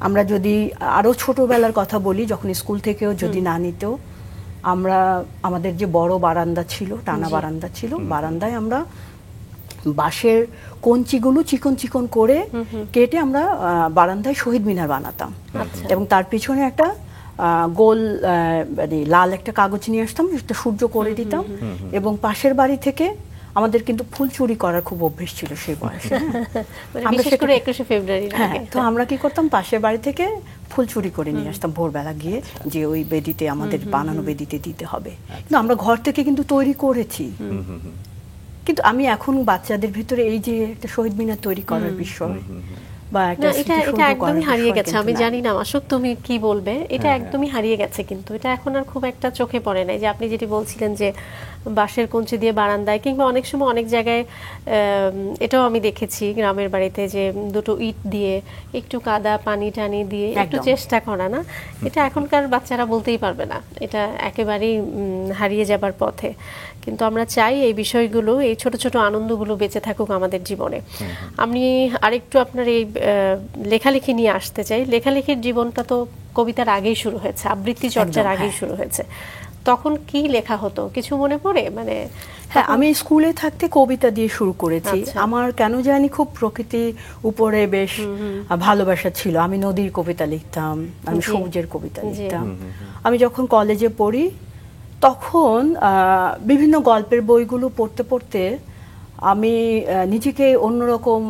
আমরা যদি আরো ছোটবেলার কথা বলি, যখন স্কুল থেকেও যদি না নিত, আমরা আমাদের যে বড় বারান্দা ছিল, টানা বারান্দা ছিল, বারান্দায় আমরা বাঁশের কঞ্চিগুলো চিকন চিকন করে কেটে আমরা বারান্দায় শহীদ মিনার বানাতাম। এবং তার পিছনে একটা গোল মানে লাল একটা কাগজ নিয়ে আসতাম, একটা সূর্য করে দিতাম। এবং পাশের বাড়ি থেকে আমাদের কিন্তু ফুল চুরি করার খুব অভ্যেস ছিল সেই বয়সে। বিশেষ করে 21শে ফেব্রুয়ারি। হ্যাঁ, তো আমরা কি করতাম, পাশের বাড়ি থেকে ফুল চুরি করে নিয়ে আসতাম ভোরবেলা গিয়ে, যে ওই বেদিতে আমাদের বানানো বেদিতে দিতে হবে। কিন্তু আমরা ঘর থেকে কিন্তু তৈরি করেছি। কিন্তু আমি এখন বাচ্চাদের ভিতরে এই যে একটা শহীদ মিনার তৈরি করার বিষয় বা এটা একদমই হারিয়ে গেছে। আমি জানি না মাসুক তুমি কি বলবে, এটা একদমই হারিয়ে গেছে। কিন্তু এটা এখন আর খুব একটা চোখে পড়ে নাই। যে আপনি যেটি বলছিলেন যে বাঁশের কঞ্চি দিয়ে বারান্দায়, কিংবা অনেক সময় অনেক জায়গায় এটাও আমি দেখেছি গ্রামের বাড়িতে, যে দুটো ইট দিয়ে একটু কাদা পানি টানি দিয়ে একটু চেষ্টা করা, না এটা এখনকার বাচ্চারা বলতেই পারবে না, এটা একেবারেই হারিয়ে যাবার পথে। কিন্তু আমরা চাই এই বিষয়গুলো, এই ছোট ছোট আনন্দগুলো বেঁচে থাকুক আমাদের জীবনে। আমি আরেকটু আপনার এই লেখালেখি নিয়ে আসতে চাই। লেখালেখির জীবনটা তো কবিতার আগেই শুরু হয়েছে, আবৃত্তি চর্চার আগেই শুরু হয়েছে। তখন কি লেখা হতো কিছু মনে পড়ে? মানে হ্যাঁ, আমি স্কুলে থাকতে কবিতা দিয়ে শুরু করেছি। আমার কেন জানি খুব প্রকৃতি উপরে বেশ ভালোবাসা ছিল। আমি নদীর কবিতা লিখতাম, আমি সবুজের কবিতা লিখতাম। আমি যখন কলেজে পড়ি তখন বিভিন্ন গল্পের বইগুলো পড়তে পড়তে আমি নিজেকে অন্যরকম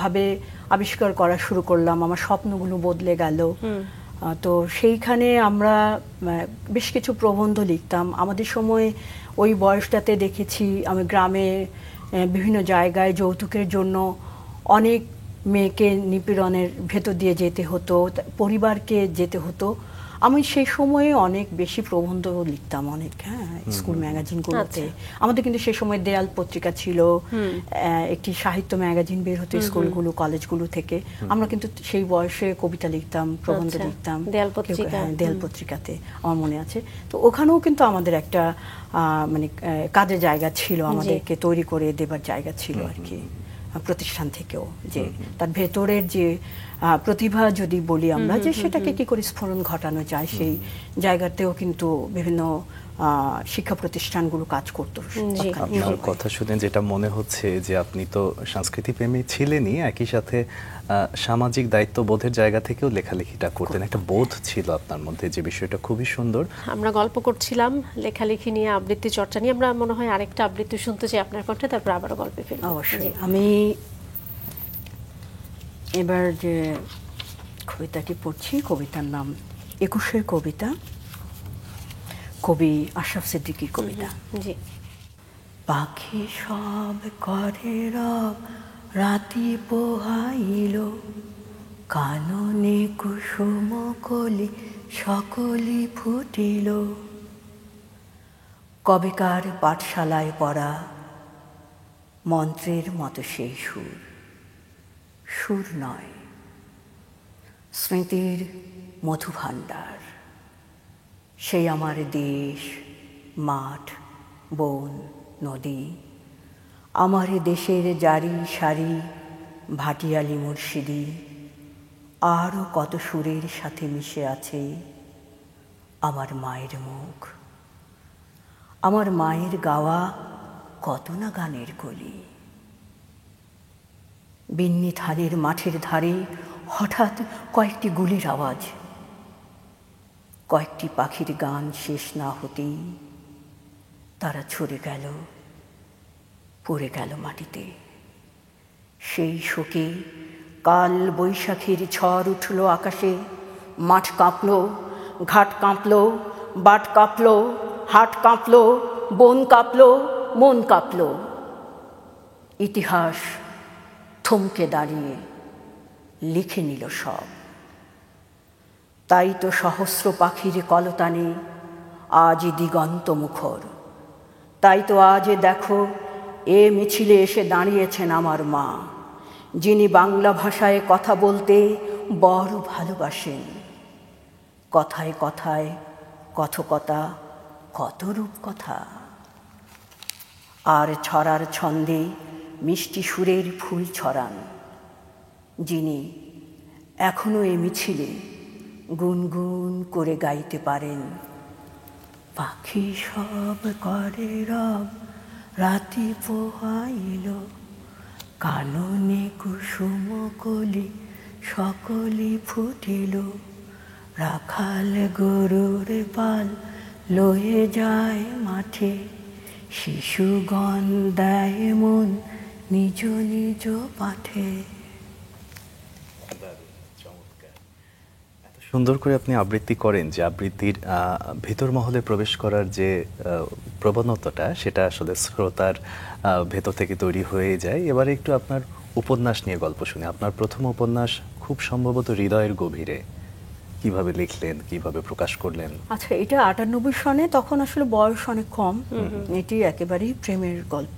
ভাবে আবিষ্কার করা শুরু করলাম। আমার স্বপ্নগুলো বদলে গেল। তো সেইখানে আমরা বেশ কিছু প্রবন্ধ লিখতাম। আমাদের সময় ওই বয়সটাতে দেখেছি আমি গ্রামে বিভিন্ন জায়গায় যৌতুকের জন্য অনেক মেয়েকে নিপীড়নের ভেতর দিয়ে যেতে হতো, পরিবারকে যেতে হতো। আমি সেই সময়ে অনেক বেশি প্রবন্ধ লিখতাম, অনেক। হ্যাঁ, স্কুল ম্যাগাজিনগুলোতে। আমাদের কিন্তু সেই সময় দেয়াল পত্রিকা ছিল, একটি সাহিত্য ম্যাগাজিন বের হতো স্কুলগুলো কলেজগুলো থেকে। আমরা কিন্তু সেই বয়সে কবিতা লিখতাম, প্রবন্ধ লিখতাম দেয়াল পত্রিকাতে, আমার মনে আছে। তো ওখানেও কিন্তু আমাদের একটা মানে কাজের জায়গা ছিল, আমাদেরকে তৈরি করে দেবার জায়গা ছিল আর কি, প্রতিষ্ঠান থেকেও। যে তার ভেতরের যে প্রতিভা যদি বলি আমরা, যে সেটাকে কি করে স্ফুরণ ঘটানো যায়, সেই জায়গাতেও কিন্তু বিভিন্ন শিক্ষা প্রতিষ্ঠানগুলো কাজ করতো। আপনার কথা শুনে যেটা মনে হচ্ছে যে আপনি তো সংস্কৃতি প্রেমী ছিলেনই, একই সাথে সামাজিক দায়িত্ববোধের জায়গা থেকেও লেখালেখিটা করতেন। একটা বোধ ছিল আপনার মধ্যে, যে বিষয়টা খুবই সুন্দর। আমরা গল্প করছিলাম লেখালেখি নিয়ে, আবৃত্তি চর্চা নিয়ে। আমরা মনে হয় আরেকটা আবৃত্তি শুনতে চাই আপনার কণ্ঠে, তারপর আবারও গল্পে ফিরব। অবশ্যই। আমি এবার যে কবিতাটি পড়ছি, কবিতার নাম 21-এর কবিতা, কবি আশরাফ সিদ্দিকীর কবিতা। জি। পাখি সব করে রব, রাতি পোহাইল, কাননে কুসুম কলি সকলি ফুটিল। কবেকার পাঠশালায় পড়া মন্ত্রের মতো সেই সুর, সুর নয়, স্মৃতির মধুভাণ্ডার। সেই আমার দেশ, মাঠ, বন, নদী, আমার দেশের জারি সারি ভাটিয়ালি মুর্শিদি, আরও কত সুরের সাথে মিশে আছে আমার মায়ের মুখ, আমার মায়ের গাওয়া কত না গানের কলি। বিন্নি ধারের মাঠের ধারে হঠাৎ কয়েকটি গুলির আওয়াজ, কয়েকটি পাখির গান শেষ না হতেই তারা ছড়ে গেল, পড়ে গেল মাটিতে। সেই শোকে কাল বৈশাখীর ঝড় উঠল আকাশে, মাঠ কাঁপল, ঘাট কাঁপল, বাট কাঁপল, হাট কাঁপল, বন কাঁপল, মন কাঁপল। ইতিহাস থমকে দাঁড়িয়ে লিখে নিল সব। তাই তো সহস্র পাখির কলতানে আজ দিগন্ত মুখর। তাই তো আজ দেখো এ মিছিলে এসে দাঁড়িয়েছেন আমার মা, যিনি বাংলা ভাষায় কথা বলতে বড় ভালোবাসেন। কথায় কথায় কথকতা কত রূপকথা। আর ছড়ার ছন্দে মিষ্টি সুরের ফুল ছড়ান যিনি এখনো এ মিছিলে গুনগুন করে গাইতে পারেন। পাখি সব করে রব রাতি পোহাইল, কাননে কুসুম কলি সকলে ফুটিল। রাখাল গরুর পাল লয়ে যায় মাঠে, শিশুগণ দেয় মন নিজ নিজ পাঠে। সুন্দর করে আপনি আবৃত্তি করেন, যে আবৃত্তির ভেতর মহলে প্রবেশ করার যে প্রবণতাটা, সেটা আসলে শ্রোতার ভেতর থেকে তৈরি হয়ে যায়। এবারে একটু আপনার উপন্যাস নিয়ে গল্প শুনি। আপনার প্রথম উপন্যাস খুব সম্ভবত হৃদয়ের গভীরে। কিভাবে লিখলেন, কিভাবে প্রকাশ করলেন? আচ্ছা, এটা 98 সনে, তখন আসলে বয়স অনেক কম। এটি একেবারেই প্রেমের গল্প।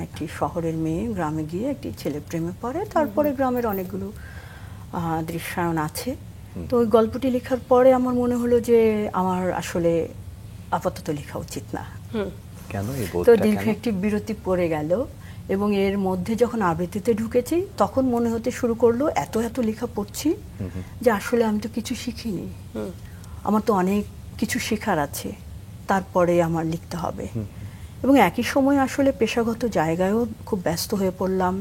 একটি শহরের মেয়ে গ্রামে গিয়ে একটি ছেলে প্রেমে পড়ে, তারপরে গ্রামের অনেকগুলো দৃশ্যায়ন আছে। তো ওই গল্পটি লেখার পরে আমার মনে হলো যে আমার আসলে আপাতত লেখা উচিত না। কেন এই তো বোধটা দীর্ঘ কেন? একটি বিরতি পড়ে গেল, এবং এর মধ্যে যখন আবৃত্তিতে ঢুকেছি তখন মনে হতে শুরু করলো এত এত লেখা পড়ছি যে আসলে আমি তো কিছু শিখিনি, আমার তো অনেক কিছু শেখার আছে, তারপরে আমার লিখতে হবে। এবং একই সময় আসলে পেশাগত জায়গায়ও খুব ব্যস্ত হয়ে পড়লাম।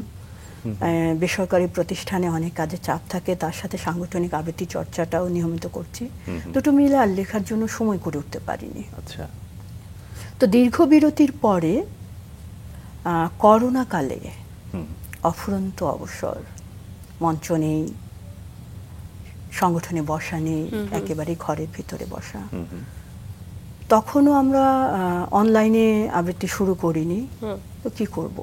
বেসরকারি প্রতিষ্ঠানে অনেক কাজে চাপ থাকে, তার সাথে সাংগঠনিক আবৃত্তি চর্চাটাও নিয়মিত করছি। দুটো মিলে আর লেখার জন্য সময় করে উঠতে পারিনি। আচ্ছা। তো দীর্ঘ বিরতির পরে করোনাকালে অফুরন্ত অবসর, মঞ্চ নেই, সংগঠনে বসা নেই, একেবারে ঘরের ভিতরে বসা। তখনও আমরা অনলাইনে আবৃত্তি শুরু করিনি, তো কি করব।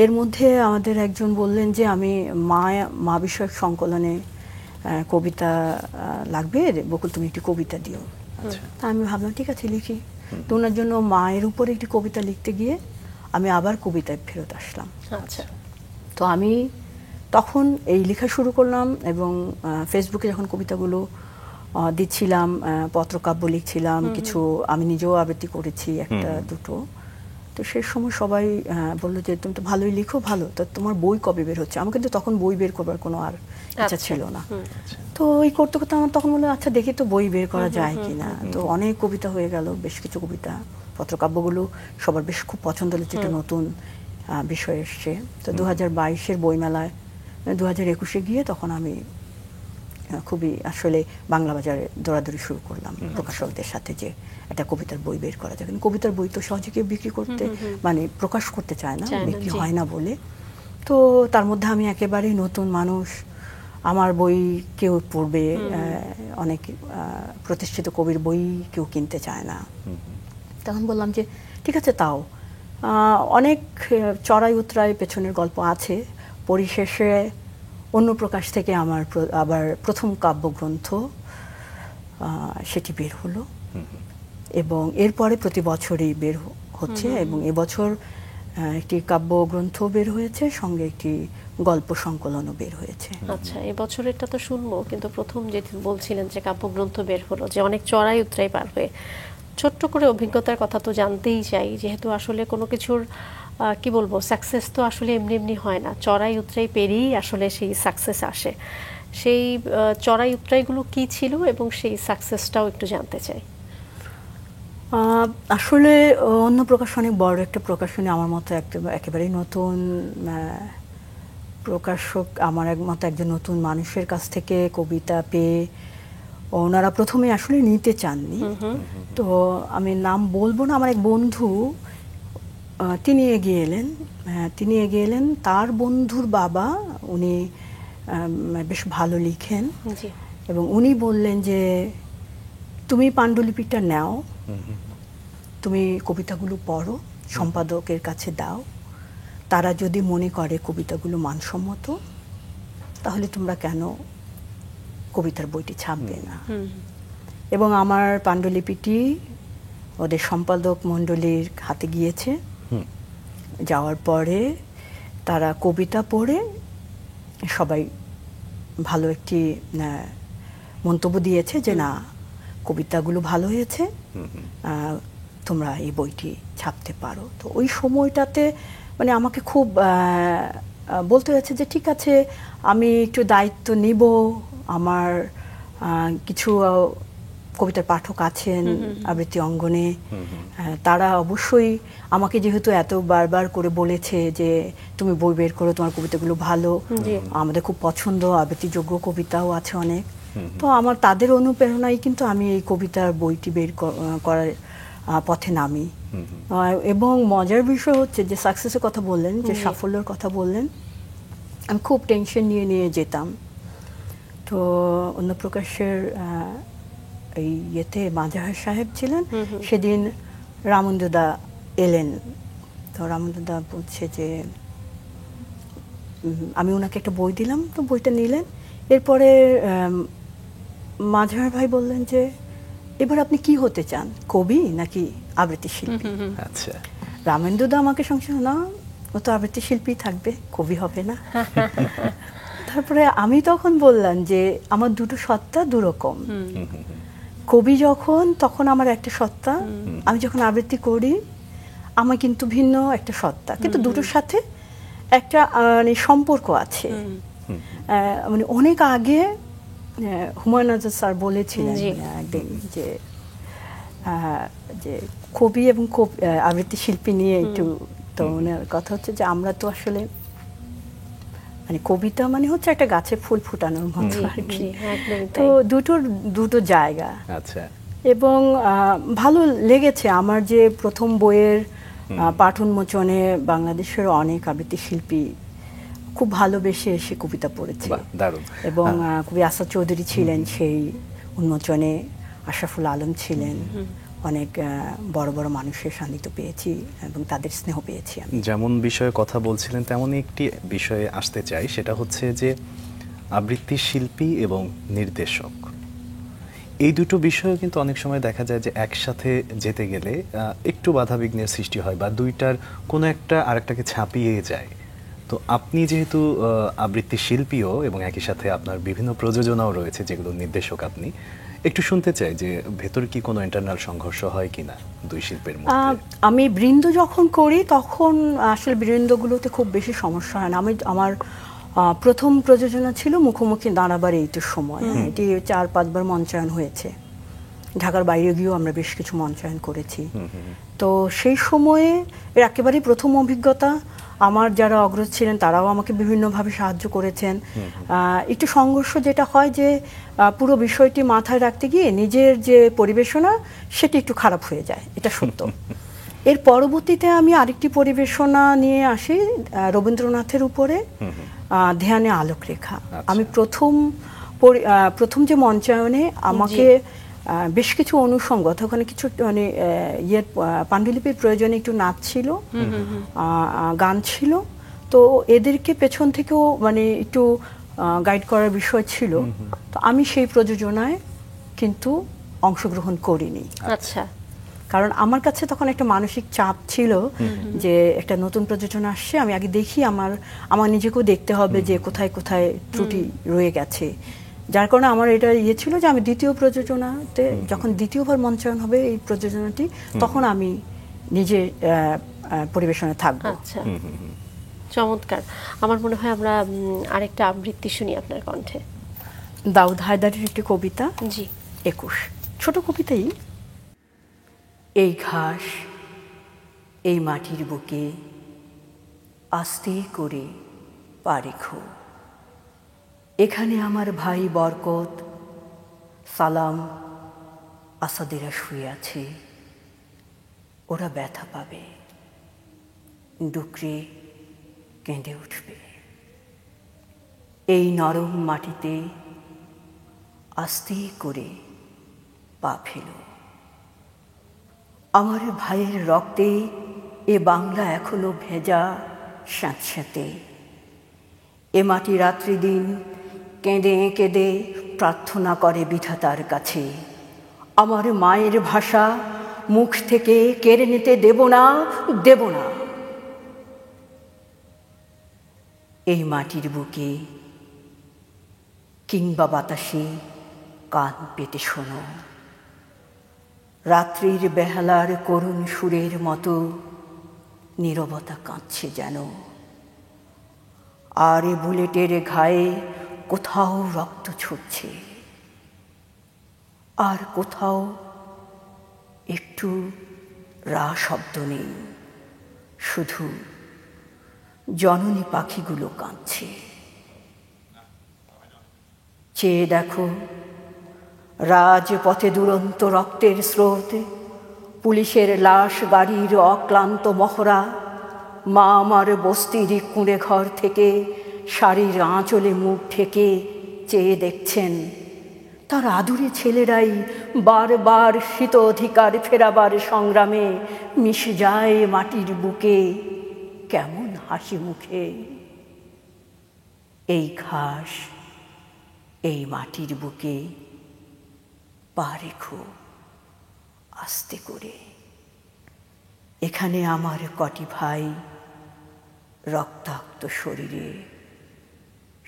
এর মধ্যে আমাদের একজন বললেন যে আমি মা বিষয়ক সংকলনে কবিতা লাগবে, বকুল তুমি একটি কবিতা দিও। তা আমি ভাবলাম ঠিক আছে লিখি। তো ওনার জন্য মায়ের উপরে একটি কবিতা লিখতে গিয়ে আমি আবার কবিতায় ফেরত আসলাম। আচ্ছা। তো আমি তখন এই লেখা শুরু করলাম, এবং ফেসবুকে যখন কবিতাগুলো দিচ্ছিলাম, পত্রকাব্য লিখছিলাম, কিছু আমি নিজেও আবৃত্তি করেছি একটা দুটো। তো সেই সময় সবাই বললো যে তুমি তো ভালোই লিখো, ভালো, তো তোমার বই কবে বের হচ্ছে? আমার কিন্তু তখন বই বের করবার কোনো আর ইচ্ছা ছিল না। তো এই করতে করতে আমার তখন বললো আচ্ছা দেখি তো বই বের করা যায় কিনা। তো অনেক কবিতা হয়ে গেল, বেশ কিছু কবিতা, পত্রকাব্যগুলো সবার বেশ খুব পছন্দ হচ্ছে, একটা নতুন বিষয় এসছে। তো 2022-এর বইমেলায় 2021-এ গিয়ে তখন আমি খুবই আসলে বাংলা বাজারে দৌড়াদৌড়ি শুরু করলাম প্রকাশকদের সাথে, যে একটা কবিতার বই বের করা যায়। কিন্তু কবিতার বই তো সহজে কেউ বিক্রি করতে মানে প্রকাশ করতে চায় না, বিক্রি হয় না বলে। তো তার মধ্যে আমি একেবারেই নতুন মানুষ, আমার বই কেউ পড়বে, অনেক প্রতিষ্ঠিত কবির বই কেউ কিনতে চায় না। তখন বললাম যে ঠিক আছে, তাও অনেক চড়াই উতরাই পেছনের গল্প আছে। পরিশেষে অন্য প্রকাশ থেকে আমার আবার প্রথম কাব্যগ্রন্থ সেটি বের হলো, এবং এরপরে প্রতি বছরই বের হচ্ছে। এবং এবছর একটি কাব্যগ্রন্থ বের হয়েছে, সঙ্গে একটি গল্প সংকলনও বের হয়েছে। আচ্ছা, এবছরেরটা তো শুনবো, কিন্তু প্রথম যেটি বলছিলেন যে কাব্যগ্রন্থ বের হলো, যে অনেক চড়াই উতরাই পার হয়ে, ছোট্ট করে অভিজ্ঞতার কথা তো জানতেই চাই, যেহেতু আসলে কোনো কিছুর কি বলবো, সাকসেস তো আসলে এমনি এমনি হয় না, চড়াই উতরাই পেরিয়েই আসলে সেই সাকসেস আসে। সেই চড়াই উতরাইগুলো কি ছিল এবং সেই সাকসেসটাও একটু জানতে চাই। আসলে অন্য প্রকাশনী, বড় একটা প্রকাশনী, আমার মতো একেবারেই নতুন প্রকাশক, আমার মতো একজন নতুন মানুষের কাছ থেকে কবিতা পেয়ে ওনারা প্রথমে আসলে নিতে চাননি। তো আমি নাম বলবো না, আমার এক বন্ধু তিনি এগিয়ে এলেন, তার বন্ধুর বাবা, উনি বেশ ভালো লিখেন, এবং উনি বললেন যে তুমি পাণ্ডুলিপিটা নাও, তুমি কবিতাগুলো পড়ো, সম্পাদকের কাছে দাও, তারা যদি মনে করে কবিতাগুলো মানসম্মত তাহলে তোমরা কেন কবিতার বইটি ছাপবে না। এবং আমার পাণ্ডুলিপিটি ওদের সম্পাদক মণ্ডলীর হাতে গিয়েছে। যাওয়ার পরে তারা কবিতা পড়ে সবাই ভালো একটি মন্তব্য দিয়েছে যে না, কবিতাগুলো ভালো হয়েছে, তোমরা এই বইটি ছাপতে পারো। তো ওই সময়টাতে মানে আমাকে খুব বলতে হয়েছে যে ঠিক আছে, আমি একটু দায়িত্ব নিব। আমার কিছু কবিতার পাঠক আছেন আবৃত্তি অঙ্গনে, তারা অবশ্যই আমাকে যেহেতু এত বারবার করে বলেছে যে তুমি বই বের করো, তোমার কবিতাগুলো ভালো, আমাদের খুব পছন্দ, আবৃত্তিযোগ্য কবিতাও আছে অনেক। তো আমার তাদের অনুপ্রেরণায় কিন্তু আমি এই কবিতার বইটি বের করার পথে নামি। এবং মজার বিষয় হচ্ছে যে সাকসেসের কথা বললেন, যে সাফল্যের কথা বললেন, আমি খুব টেনশন নিয়ে নিয়ে যেতাম। তো অন্যপ্রকাশের এই ইয়েতে মাজাহার সাহেব ছিলেন, সেদিন রামন্দুদা এলেন। তো রামন্দুদা বলছে যে আমি ওনাকে একটা বই দিলাম, তো বইটা নিলেন। এরপরে মাজাহার ভাই বললেন যে এবার আপনি কি হতে চান, কবি নাকি আবৃত্তি শিল্পী? আচ্ছা, রামেন্দুদা আমাকে সঙ্গে না, ও তো আবৃত্তি শিল্পী থাকবে, কবি হবে না। তারপরে আমি তখন বললাম যে আমার দুটো সত্তা দুরকম। কবি যখন, তখন আমার একটা সত্তা, আমি যখন আবৃত্তি করি আমার কিন্তু ভিন্ন একটা সত্তা, কিন্তু দুটোর সাথে একটা মানে সম্পর্ক আছে। মানে অনেক আগে হুমায়ুন আজাদ স্যার বলেছিলেন একদিন যে কবি এবং আবৃত্তি শিল্পী নিয়ে একটু, তো ওনার কথা হচ্ছে যে আমরা তো আসলে মানে কবিতা মানে হচ্ছে একটা গাছে ফুল ফুটানোর মতো আর কি। তো দুটো জায়গা। আচ্ছা। এবং ভালো লেগেছে আমার যে প্রথম বইয়ের পাঠ উন্মোচনে বাংলাদেশের অনেক আবৃত্তি শিল্পী খুব ভালোবেসে এসে কবিতা পড়েছে। দারুণ। এবং কবি আসাদ চৌধুরী ছিলেন সেই উন্মোচনে, আশরাফুল আলম ছিলেন, অনেক বড় বড় মানুষের সান্নিধ্য পেয়েছি এবং তাদের স্নেহ পেয়েছি আমি। যেমন বিষয়ে কথা বলছিলেন তেমনই একটি বিষয়ে আসতে চাই, সেটা হচ্ছে যে আবৃত্তি শিল্পী এবং নির্দেশক, এই দুটো বিষয় কিন্তু অনেক সময় দেখা যায় যে একসাথে যেতে গেলে একটু বাধাবিঘ্নের সৃষ্টি হয় বা দুইটার কোনো একটা আরেকটাকে ছাপিয়ে যায়। তো আপনি যেহেতু আবৃত্তি শিল্পীও এবং একই সাথে আপনার বিভিন্ন প্রযোজনাও রয়েছে যেগুলো নির্দেশক, আপনি একটু শুনতে চাই যে ভেতর কি কোনো ইন্টারনাল সংঘর্ষ হয় কিনা দুই শিল্পের মধ্যে? আমি বৃন্দ যখন করি তখন আসলে বৃন্দগুলোতে খুব বেশি সমস্যা হয় না। আমার প্রথম প্রযোজনা ছিল মুখোমুখি দাঁড়াবার এইটার সময়, এটি 4-5 বার মঞ্চায়ন হয়েছে, ঢাকার বাইরে গিয়েও আমরা বেশ কিছু মঞ্চায়ন করেছি। তো সেই সময়ে এর একেবারেই প্রথম অভিজ্ঞতা। আমার যারা অগ্রজ ছিলেন তারাও আমাকে বিভিন্নভাবে সাহায্য করেছেন। একটু সংঘর্ষ যেটা হয় যে পুরো বিষয়টি মাথায় রাখতে গিয়ে নিজের যে পরিবেশনা সেটি একটু খারাপ হয়ে যায়, এটা সত্য। এর পরবর্তীতে আমি আরেকটি পরিবেশনা নিয়ে আসি রবীন্দ্রনাথের উপরে, ধ্যানে আলোকরেখা। আমি প্রথম যে মঞ্চায়নে আমাকে বেশ কিছু অনুষঙ্গ, ওখানে কিছু মানে পাণ্ডুলিপির প্রয়োজনে একটু নাচ ছিল, গান ছিল, তো এদেরকে পেছন থেকেও মানে একটু গাইড করার বিষয় ছিল। তো আমি সেই প্রযোজনায় কিন্তু অংশগ্রহণ করিনি। আচ্ছা। কারণ আমার কাছে তখন একটা মানসিক চাপ ছিল যে একটা নতুন প্রযোজনা আসছে, আমি আগে দেখি, আমার নিজেকেও দেখতে হবে যে কোথায় কোথায় ত্রুটি রয়ে গেছে। যার কারণে আমার এটা ছিল যে আমি দ্বিতীয় প্রযোজনাতে, যখন দ্বিতীয়বার মঞ্চায়ন হবে এই প্রযোজনাটি, তখন আমি নিজে পরিবেশনে থাকবো। আচ্ছা, চমৎকার। আমার মনে হয় আমরা আরেকটা আবৃত্তি শুনি আপনার কণ্ঠে। দাউদ হায়দারের একটি কবিতা, জি, 21, ছোট কবিতাই। এই ঘাস, এই মাটির বুকে আস্তে করে পা রেখো। এখানে আমার ভাই বরকত, সালাম, আসাদেরা শুয়ে আছে। ওরা ব্যথা পাবে, ডুকরে কেঁদে উঠবে। এই নরম মাটিতে আস্তে করে পা ফেলো। আমার ভাইয়ের রক্তে এ বাংলা এখনো ভেজা স্যাঁতস্যাঁতে। এ মাটি রাত্রি দিন কেঁদে কেঁদে প্রার্থনা করে বিধাতার কাছে, আমার মায়ের ভাষা মুখ থেকে কেড়ে নিতে দেব না, দেব না। এই মাটির বুকে কিংবা বাতাসে কান পেতে শোনো, রাত্রির বেহালার করুণ সুরের মতো নীরবতা কাঁদছে যেন। আর এ বুলেটের ঘায়ে কোথাও রক্ত ছুটছে, আর কোথাও একটু রা শব্দ নেই, শুধু জননী পাখিগুলো কাঁদছে। চেয়ে দেখো, রাজপথে দুরন্ত রক্তের স্রোত, পুলিশের লাশ গাড়ির অক্লান্ত মহড়া, মা আমার বস্তির কুঁড়ে ঘর থেকে শাড়ির আঁচলে মুখ ঢেকে চেয়ে দেখছেন তার আদুরে ছেলেরাই বারবার শীত অধিকার ফেরাবার সংগ্রামে মিশে যায় মাটির বুকে কেমন হাসি মুখে। এই ঘাস, এই মাটির বুকে পা রেখো আস্তে করে, এখানে আমার কটি ভাই রক্তাক্ত শরীরে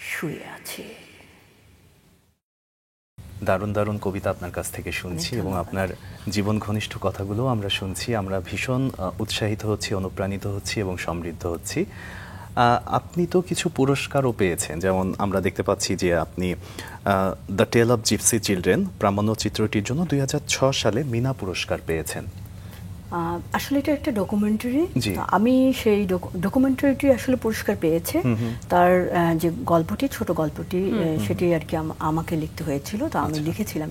শুয়ে আছে। দারুণ দারুণ কবিতা আপনার কাছ থেকে শুনছি এবং আপনার জীবন ঘনিষ্ঠ কথাগুলো আমরা শুনছি। আমরা ভীষণ উৎসাহিত হচ্ছি, অনুপ্রাণিত হচ্ছি এবং সমৃদ্ধ হচ্ছি। আপনি তো কিছু পুরস্কারও পেয়েছেন, যেমন আমরা দেখতে পাচ্ছি যে আপনি the tale of gypsy children প্রামাণ্য চিত্রটির জন্য 2006 সালে মিনা পুরস্কার পেয়েছেন। আসলে এটা একটা ডকুমেন্টারি, জি। আমি সেই ডকুমেন্টারিটি আসলে পুরস্কার পেয়েছে। তার যে গল্পটি, ছোট গল্পটি, সেটি আর কি আমাকে লিখতে হয়েছিল, তো আমি লিখেছিলাম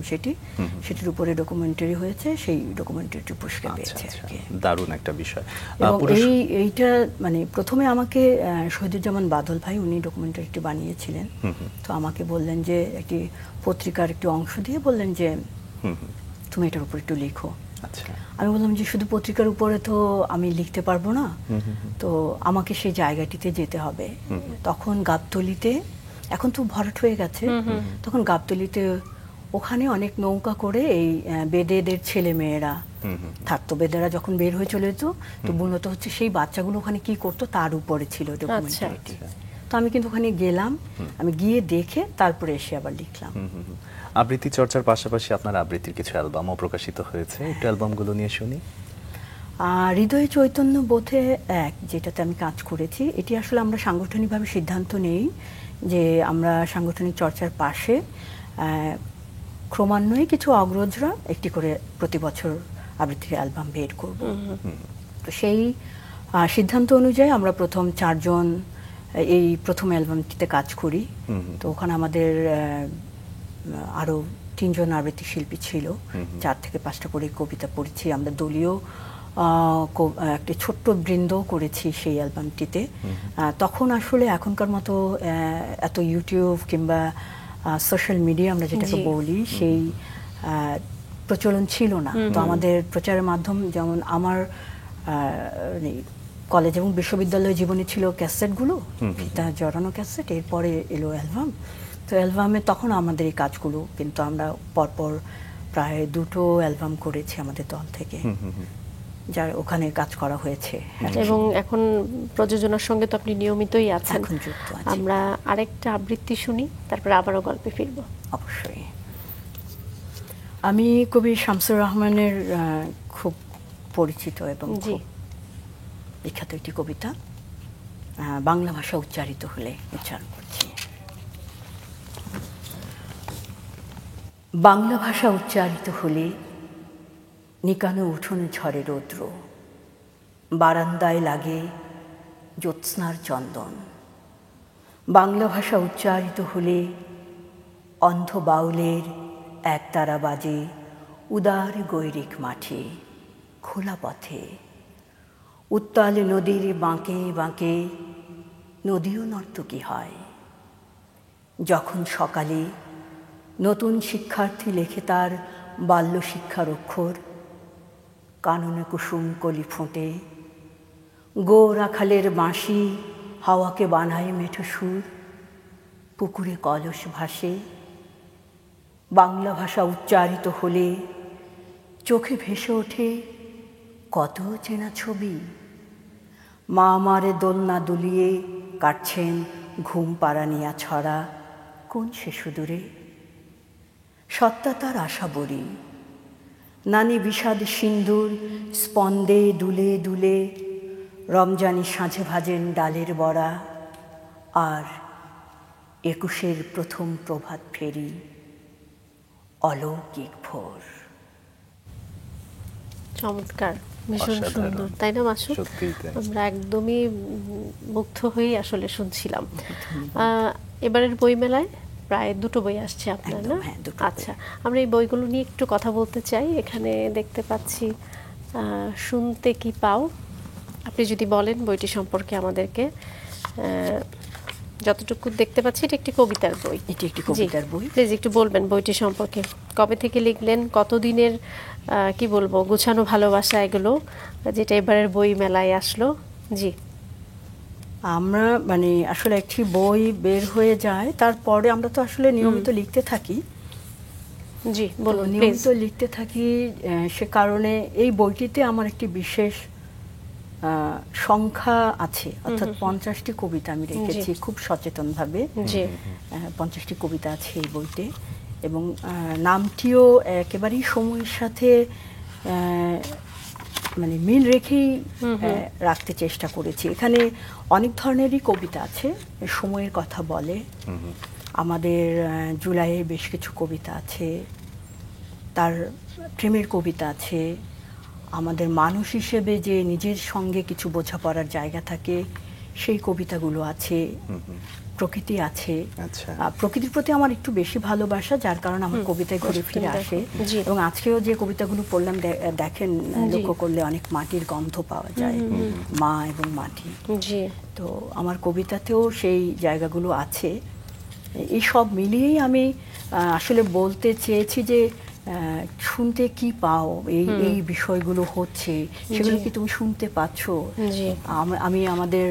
সেটির উপরে ডকুমেন্টারি হয়েছে, সেই ডকুমেন্টারিটি পুরস্কার পেয়েছে আর কি। দারুণ একটা বিষয়। এবং এইটা মানে প্রথমে আমাকে শহীদুজ্জামান বাদল ভাই, উনি ডকুমেন্টারিটি বানিয়েছিলেন, তো আমাকে বললেন যে একটি পত্রিকার একটি অংশ দিয়ে বললেন যে তুমি এটার উপর একটু লিখো। আচ্ছা। আমি বললাম যে শুধু পত্রিকার উপরে তো আমি লিখতে পারবো না, তো আমাকে সেই জায়গাটিতে যেতে হবে। তখন গাবতলীতে, এখন তো ভরাট হয়ে গেছে, তখন গাবতলীতে ওখানে অনেক নৌকা করে এই বেদেদের ছেলে মেয়েরা থাকতো। বেদেরা যখন বের হয়ে চলে যেত, তো মূলত হচ্ছে সেই বাচ্চাগুলো ওখানে কি করতো তার উপরে ছিল ডকুমেন্টারিটি। তো আমি কিন্তু ওখানে গেলাম, আমি গিয়ে দেখে তারপরে এসে আবার লিখলাম। আবৃত্তি চর্চার পাশাপাশি আপনার আবৃত্তির কিছু অ্যালবামও প্রকাশিত হয়েছে, একটু অ্যালবামগুলো নিয়ে শুনি। হৃদয় চৈতন্য বোধে এক, যেটাতে আমি কাজ করেছি, এটি আসলে আমরা সাংগঠনিকভাবে সিদ্ধান্ত নেই যে আমরা সাংগঠনিক চর্চার পাশে ক্রমান্বয়ে কিছু অগ্রজরা একটি করে প্রতি বছর আবৃত্তির অ্যালবাম বের করব। তো সেই সিদ্ধান্ত অনুযায়ী আমরা প্রথম 4 জন এই প্রথম অ্যালবামটিতে কাজ করি। তো ওখানে আমাদের আরও 3 জন আবৃত্তি শিল্পী ছিল, 4 থেকে 5টা করে কবিতা পড়েছি আমরা। দলীয় একটি ছোট্ট বৃন্দ করেছি সেই অ্যালবামটিতে। তখন আসলে এখনকার মতো এত ইউটিউব কিংবা সোশ্যাল মিডিয়া আমরা যেটাকে বলি, সেই প্রচলন ছিল না। তো আমাদের প্রচারের মাধ্যম, যেমন আমার কলেজ এবং বিশ্ববিদ্যালয় জীবনে ছিল ক্যাসেটগুলো, ফিতা জড়ানো ক্যাসেট, এরপরে এলো অ্যালবাম। তো অ্যালবামে তখন আমাদের এই কাজগুলো, কিন্তু আমরা পরপর প্রায় 2টো অ্যালবাম করেছি আমাদের দল থেকে, যার ওখানে কাজ করা হয়েছে। এবং এখন প্রযোজনার সঙ্গে তো আপনি নিয়মিতই আছেন। এখন যুক্ত আছি। আমরা আরেকটা আবৃত্তি শুনি, তারপরে আবারও গল্পে ফিরবো। অবশ্যই। আমি কবি শামসুর রহমানের খুব পরিচিত এবং খুব বিখ্যাত একটি কবিতা, বাংলা ভাষা উচ্চারিত হলে উচ্চারণ করছি। বাংলা ভাষা উচ্চারিত হলে নিকানো উঠোনে ঝরে রৌদ্র, বারান্দায় লাগে জ্যোৎস্নার চন্দন। বাংলা ভাষা উচ্চারিত হলে অন্ধ বাউলের একতারা বাজে উদার গৈরিক মাঠে, খোলা পথে। উত্তাল নদীর বাঁকে বাঁকে নদীও নর্তকী হয়। যখন সকালে নতুন শিক্ষার্থী লেখে তার বাল্য শিক্ষার অক্ষর, কাননে কুসুম কলি ফোঁটে, গো রাখালের বাঁশি হাওয়াকে বানায় মেঠো সুর, পুকুরে কলস ভাসে। বাংলা ভাষা উচ্চারিত হলে চোখে ভেসে ওঠে কত চেনা ছবি। মা আমারে দোলনা দুলিয়ে কাটছেন ঘুম পাড়ানিয়া ছড়া কোন সে সুদূরে। সত্তা তার আশা বরি, নানি বিষাদ সিন্দুর স্পন্দে দুলে দুলে, রমজানি সাঁঝে ভাজেন ডালের বড়া, আর ২১-এর প্রথম প্রভাত ফেরি অলৌকিক ভোর। চমৎকার, ভীষণ অসাধারণ। সুন্দর, তাই না মাসুদ? সত্যিই তাই। আমরা একদমই মুগ্ধ হয়েই আসলে শুনছিলাম। এবারের বইমেলায় প্রায় 2টো বই আসছে আপনার, একদম, না? হ্যাঁ, 2টো বই। আচ্ছা, আমরা এই বইগুলো নিয়ে একটু কথা বলতে চাই। এখানে দেখতে পাচ্ছি শুনতে কি পাও, আপনি যদি বলেন বইটি সম্পর্কে আমাদেরকে। যতটুকু দেখতে পাচ্ছি এটা একটি কবিতার বই। এটি একটি কবিতার বই। প্লিজ একটু বলবেন বইটি সম্পর্কে, কবে থেকে লিখলেন, কতদিনের কি বলবো গোছানো ভালোবাসা এগুলো, যেটা এবারের বই মেলায় আসলো। জি। আমরা মানে আসলে একটি বই বের হয়ে যায়, তারপরে আমরা তো আসলে নিয়মিত লিখতে থাকি। জি তো বলুন প্লিজ। নিয়মিত লিখতে থাকি, সে কারণে এই বইটিতে আমার একটি বিশেষ সংখ্যা আছে, অর্থাৎ 50টি কবিতা আমি রেখেছি খুব সচেতনভাবে। জি। 50টি কবিতা আছে এই বইতে, এবং নামটিও একেবারেই সময়ের সাথে মানে মিল রেখেই রাখতে চেষ্টা করেছি। এখানে অনেক ধরনেরই কবিতা আছে, সময়ের কথা বলে। আমাদের জুলাইয়ে বেশ কিছু কবিতা আছে, তার প্রেমের কবিতা আছে, আমাদের মানুষ হিসেবে যে নিজের সঙ্গে কিছু বোঝাপড়ার জায়গা থাকে সেই কবিতাগুলো আছে, প্রকৃতি আছে। আচ্ছা। প্রকৃতির প্রতি আমার একটু বেশি ভালোবাসা, যার কারণে আমার কবিতায় ঘুরে ফিরে আসে। জি। এবং আজকেও যে কবিতাগুলো পড়লাম, দেখেন লক্ষ্য করলে অনেক মাটির গন্ধ পাওয়া যায়, মা এবং মাটি। জি। তো আমার কবিতাতেও সেই জায়গাগুলো আছে। এই সব মিলিয়েই আমি আসলে বলতে চেয়েছি যে শুনতে কি পাও, এই বিষয়গুলো হচ্ছে, সেগুলো কি তুমি শুনতে পাচ্ছ? জি। আমি আমাদের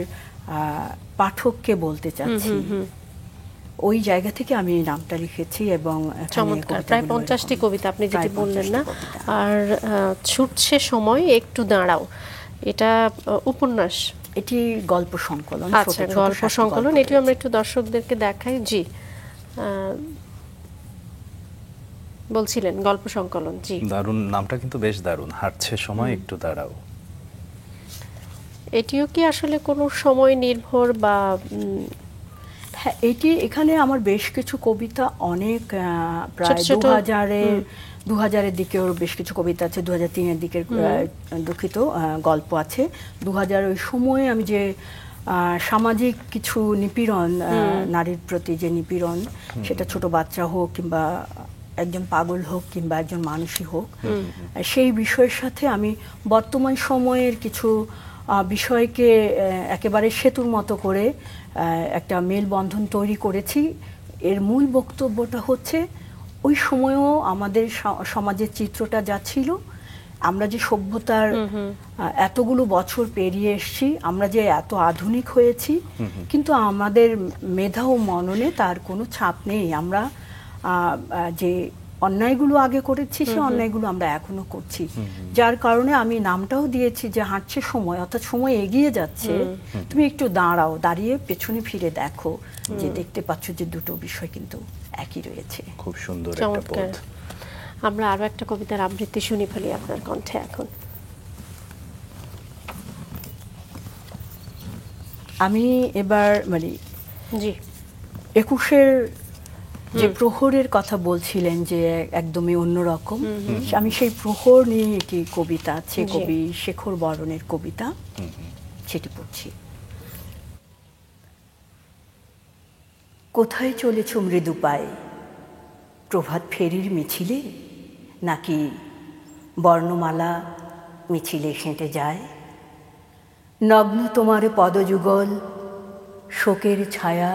পাঠককে বলতে চাচ্ছি, ওই জায়গা থেকে আমি নামটা লিখেছি। এবং চমৎকার, প্রায় 50টি কবিতা আপনি যেটি বললেন, না? আর ছুটছে সময় একটু দাঁড়াও, এটা উপন্যাস? এটি গল্প সংকলন। আচ্ছা, গল্প সংকলন। এটিও আমরা একটু দর্শকদেরকে দেখাই। জি, বলছিলেন গল্প সংকলন। জি, দারুণ, নামটা কিন্তু বেশ দারুণ, হাঁটছে সময় একটু দাঁড়াও। এটিও কি আসলে কোনো সময় নির্ভর বা? হ্যাঁ, এখানে আমার বেশ কিছু কবিতা, অনেক প্রায় ছোট 2000-এর দিকেও বেশ কিছু কবিতা আছে, 2003-এর দিকের দুঃখিত গল্প আছে। 2000 ওই সময়ে আমি যে সামাজিক কিছু নিপীড়ন, নারীর প্রতি যে নিপীড়ন, সেটা ছোট বাচ্চা হোক কিংবা একজন পাগল হোক কিংবা একজন মানুষই হোক, সেই বিষয়ের সাথে আমি বর্তমান সময়ের কিছু বিষয়কে একেবারে সেতুর মতো করে একটা মেলবন্ধন তৈরি করেছি। এর মূল বক্তব্যটা হচ্ছে, ওই সময়েও আমাদের সমাজের চিত্রটা যা ছিল, আমরা যে সভ্যতার এতগুলো বছর পেরিয়ে এসেছি, আমরা যে এত আধুনিক হয়েছি, কিন্তু আমাদের মেধা ও মননে তার কোনো ছাপ নেই। আমরা যে অন্যায়গুলো আগে করেছি, সে অন্যায়গুলো আমরা এখনো করছি। যার কারণে আমি নামটাও দিয়েছি যে হাঁটছে সময়, অর্থাৎ সময় এগিয়ে যাচ্ছে, তুমি একটু দাঁড়াও, দাঁড়িয়ে পেছনে ফিরে দেখো, যে দেখতে পাচ্ছ যে দুটো বিষয় কিন্তু একই রয়েছে। খুব সুন্দর একটা বোধ। আমরা আরো একটা কবিতার আবৃত্তি শুনি ফেলি আপনার কণ্ঠে এখন। আমি এবার মানে জি, 21-এর যে প্রহরের কথা বলছিলেন যে একদমই অন্যরকম, আমি সেই প্রহর নিয়ে একটি কবিতা আছে, কবি শেখর বরণের কবিতা, সেটি পড়ছি। কোথায় চলেছ মৃদু পায়ে, প্রভাত ফেরির মিছিলে, নাকি বর্ণমালা মিছিলে হেঁটে যায়? নগ্ন তোমার পদযুগল, শোকের ছায়া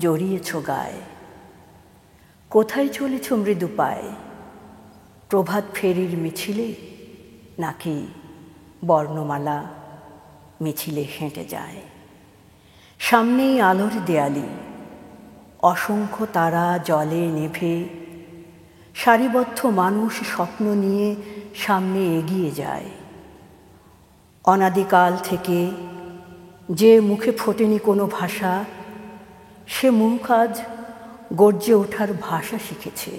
জড়িয়েছ গায়ে। কোথায় চলেছ মৃদু পায়ে, প্রভাত ফেরির মিছিলে, নাকি বর্ণমালা মিছিলে হেঁটে যায়? সামনেই আলোর দেয়ালি, অসংখ্য তারা জলে নেভে, সারিবদ্ধ মানুষ স্বপ্ন নিয়ে সামনে এগিয়ে যায়। অনাদিকাল থেকে যে মুখে ফোটেনি কোনো ভাষা, সে মুখ আজ গর্জে ওঠার ভাষা শিখেছে।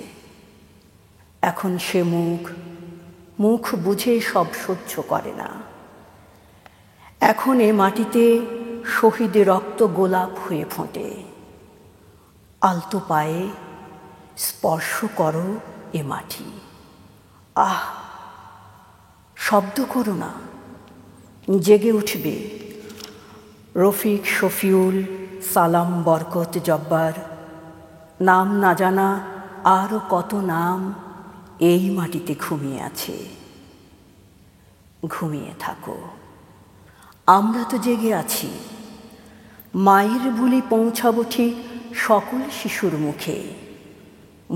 এখন সে মুখ বুঝে সব সহ্য করে না। এখন এ মাটিতে শহীদের রক্ত গোলাপ হয়ে ফোটে। আলতো পায়ে স্পর্শ করো এ মাটি। আহ, শব্দ করো না, জেগে উঠবে রফিক, শফিউল, সালাম, বরকত, জব্বার, নাম না জানা আরও কত নাম এই মাটিতে ঘুমিয়ে আছে। ঘুমিয়ে থাকো, আমরা তো জেগে আছি। মায়ের বুলি পৌঁছাবো ঠিক সকল শিশুর মুখে।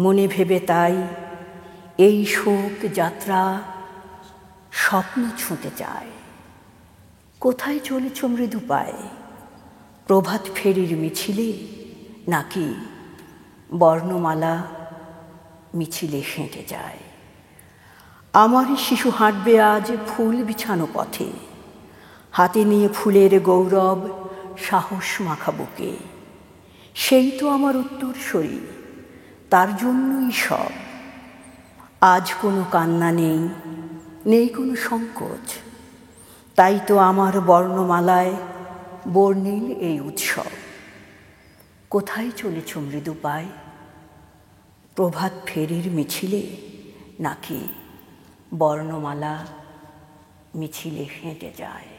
মনে ভেবে তাই এই শোক যাত্রা স্বপ্ন ছুঁতে চায়। কোথায় চলেছ মৃদু পায়ে? প্রভাত ফেরির মিছিলে নাকি বর্ণমালা মিছিলে হেঁটে যায়? আমার শিশু হাঁটবে আজ ফুল বিছানো পথে, হাতে নিয়ে ফুলের গৌরব, সাহস মাখা বুকে। সেই তো আমার উত্তরসূরি, তার জন্যই সব। আজ কোনো কান্না নেই, নেই কোনো সংকোচ। তাই তো আমার বর্ণমালায় বর্ণিল এই উৎসব। কোথায় চলেছ মৃদু পায়? প্রভাত ফেরির মিছিলে নাকি বর্ণমালা মিছিলে হেঁটে যায়?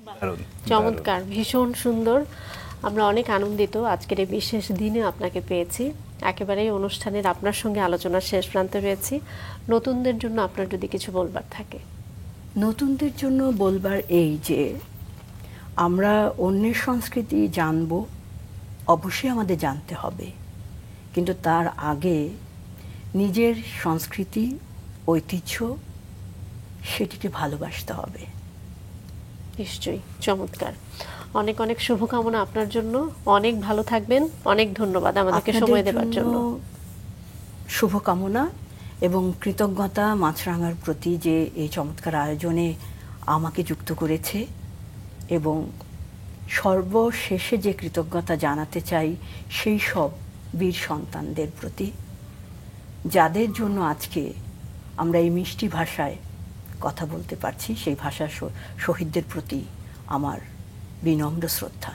দারুণ, চমৎকার, ভীষণ সুন্দর। আমরা অনেক আনন্দিত আজকের এই বিশেষ দিনে আপনাকে পেয়েছি। একেবারেই অনুষ্ঠানের আপনার সঙ্গে আলোচনার শেষ প্রান্তে রয়েছি। নতুনদের জন্য আপনার যদি কিছু বলবার থাকে। নতুনদের জন্য বলবার এই যে আমরা অন্যের সংস্কৃতি জানব, অবশ্যই আমাদের জানতে হবে, কিন্তু তার আগে নিজের সংস্কৃতি, ঐতিহ্য সেটিকে ভালোবাসতে হবে। নিশ্চয়ই, চমৎকার। অনেক অনেক শুভকামনা আপনার জন্য। অনেক ভালো থাকবেন। অনেক ধন্যবাদ আমাদেরকে সময় দেওয়ার জন্য। শুভকামনা এবং কৃতজ্ঞতা মাছরাঙার প্রতি যে এই চমৎকার আয়োজনে আমাকে যুক্ত করেছে। এবং সর্বশেষে যে কৃতজ্ঞতা জানাতে চাই সেই সব বীর সন্তানদের প্রতি, যাদের জন্য আজকে আমরা এই মিষ্টি ভাষায় কথা বলতে পারছি। সেই ভাষা শহীদদের প্রতি আমার বিনম্র শ্রদ্ধা।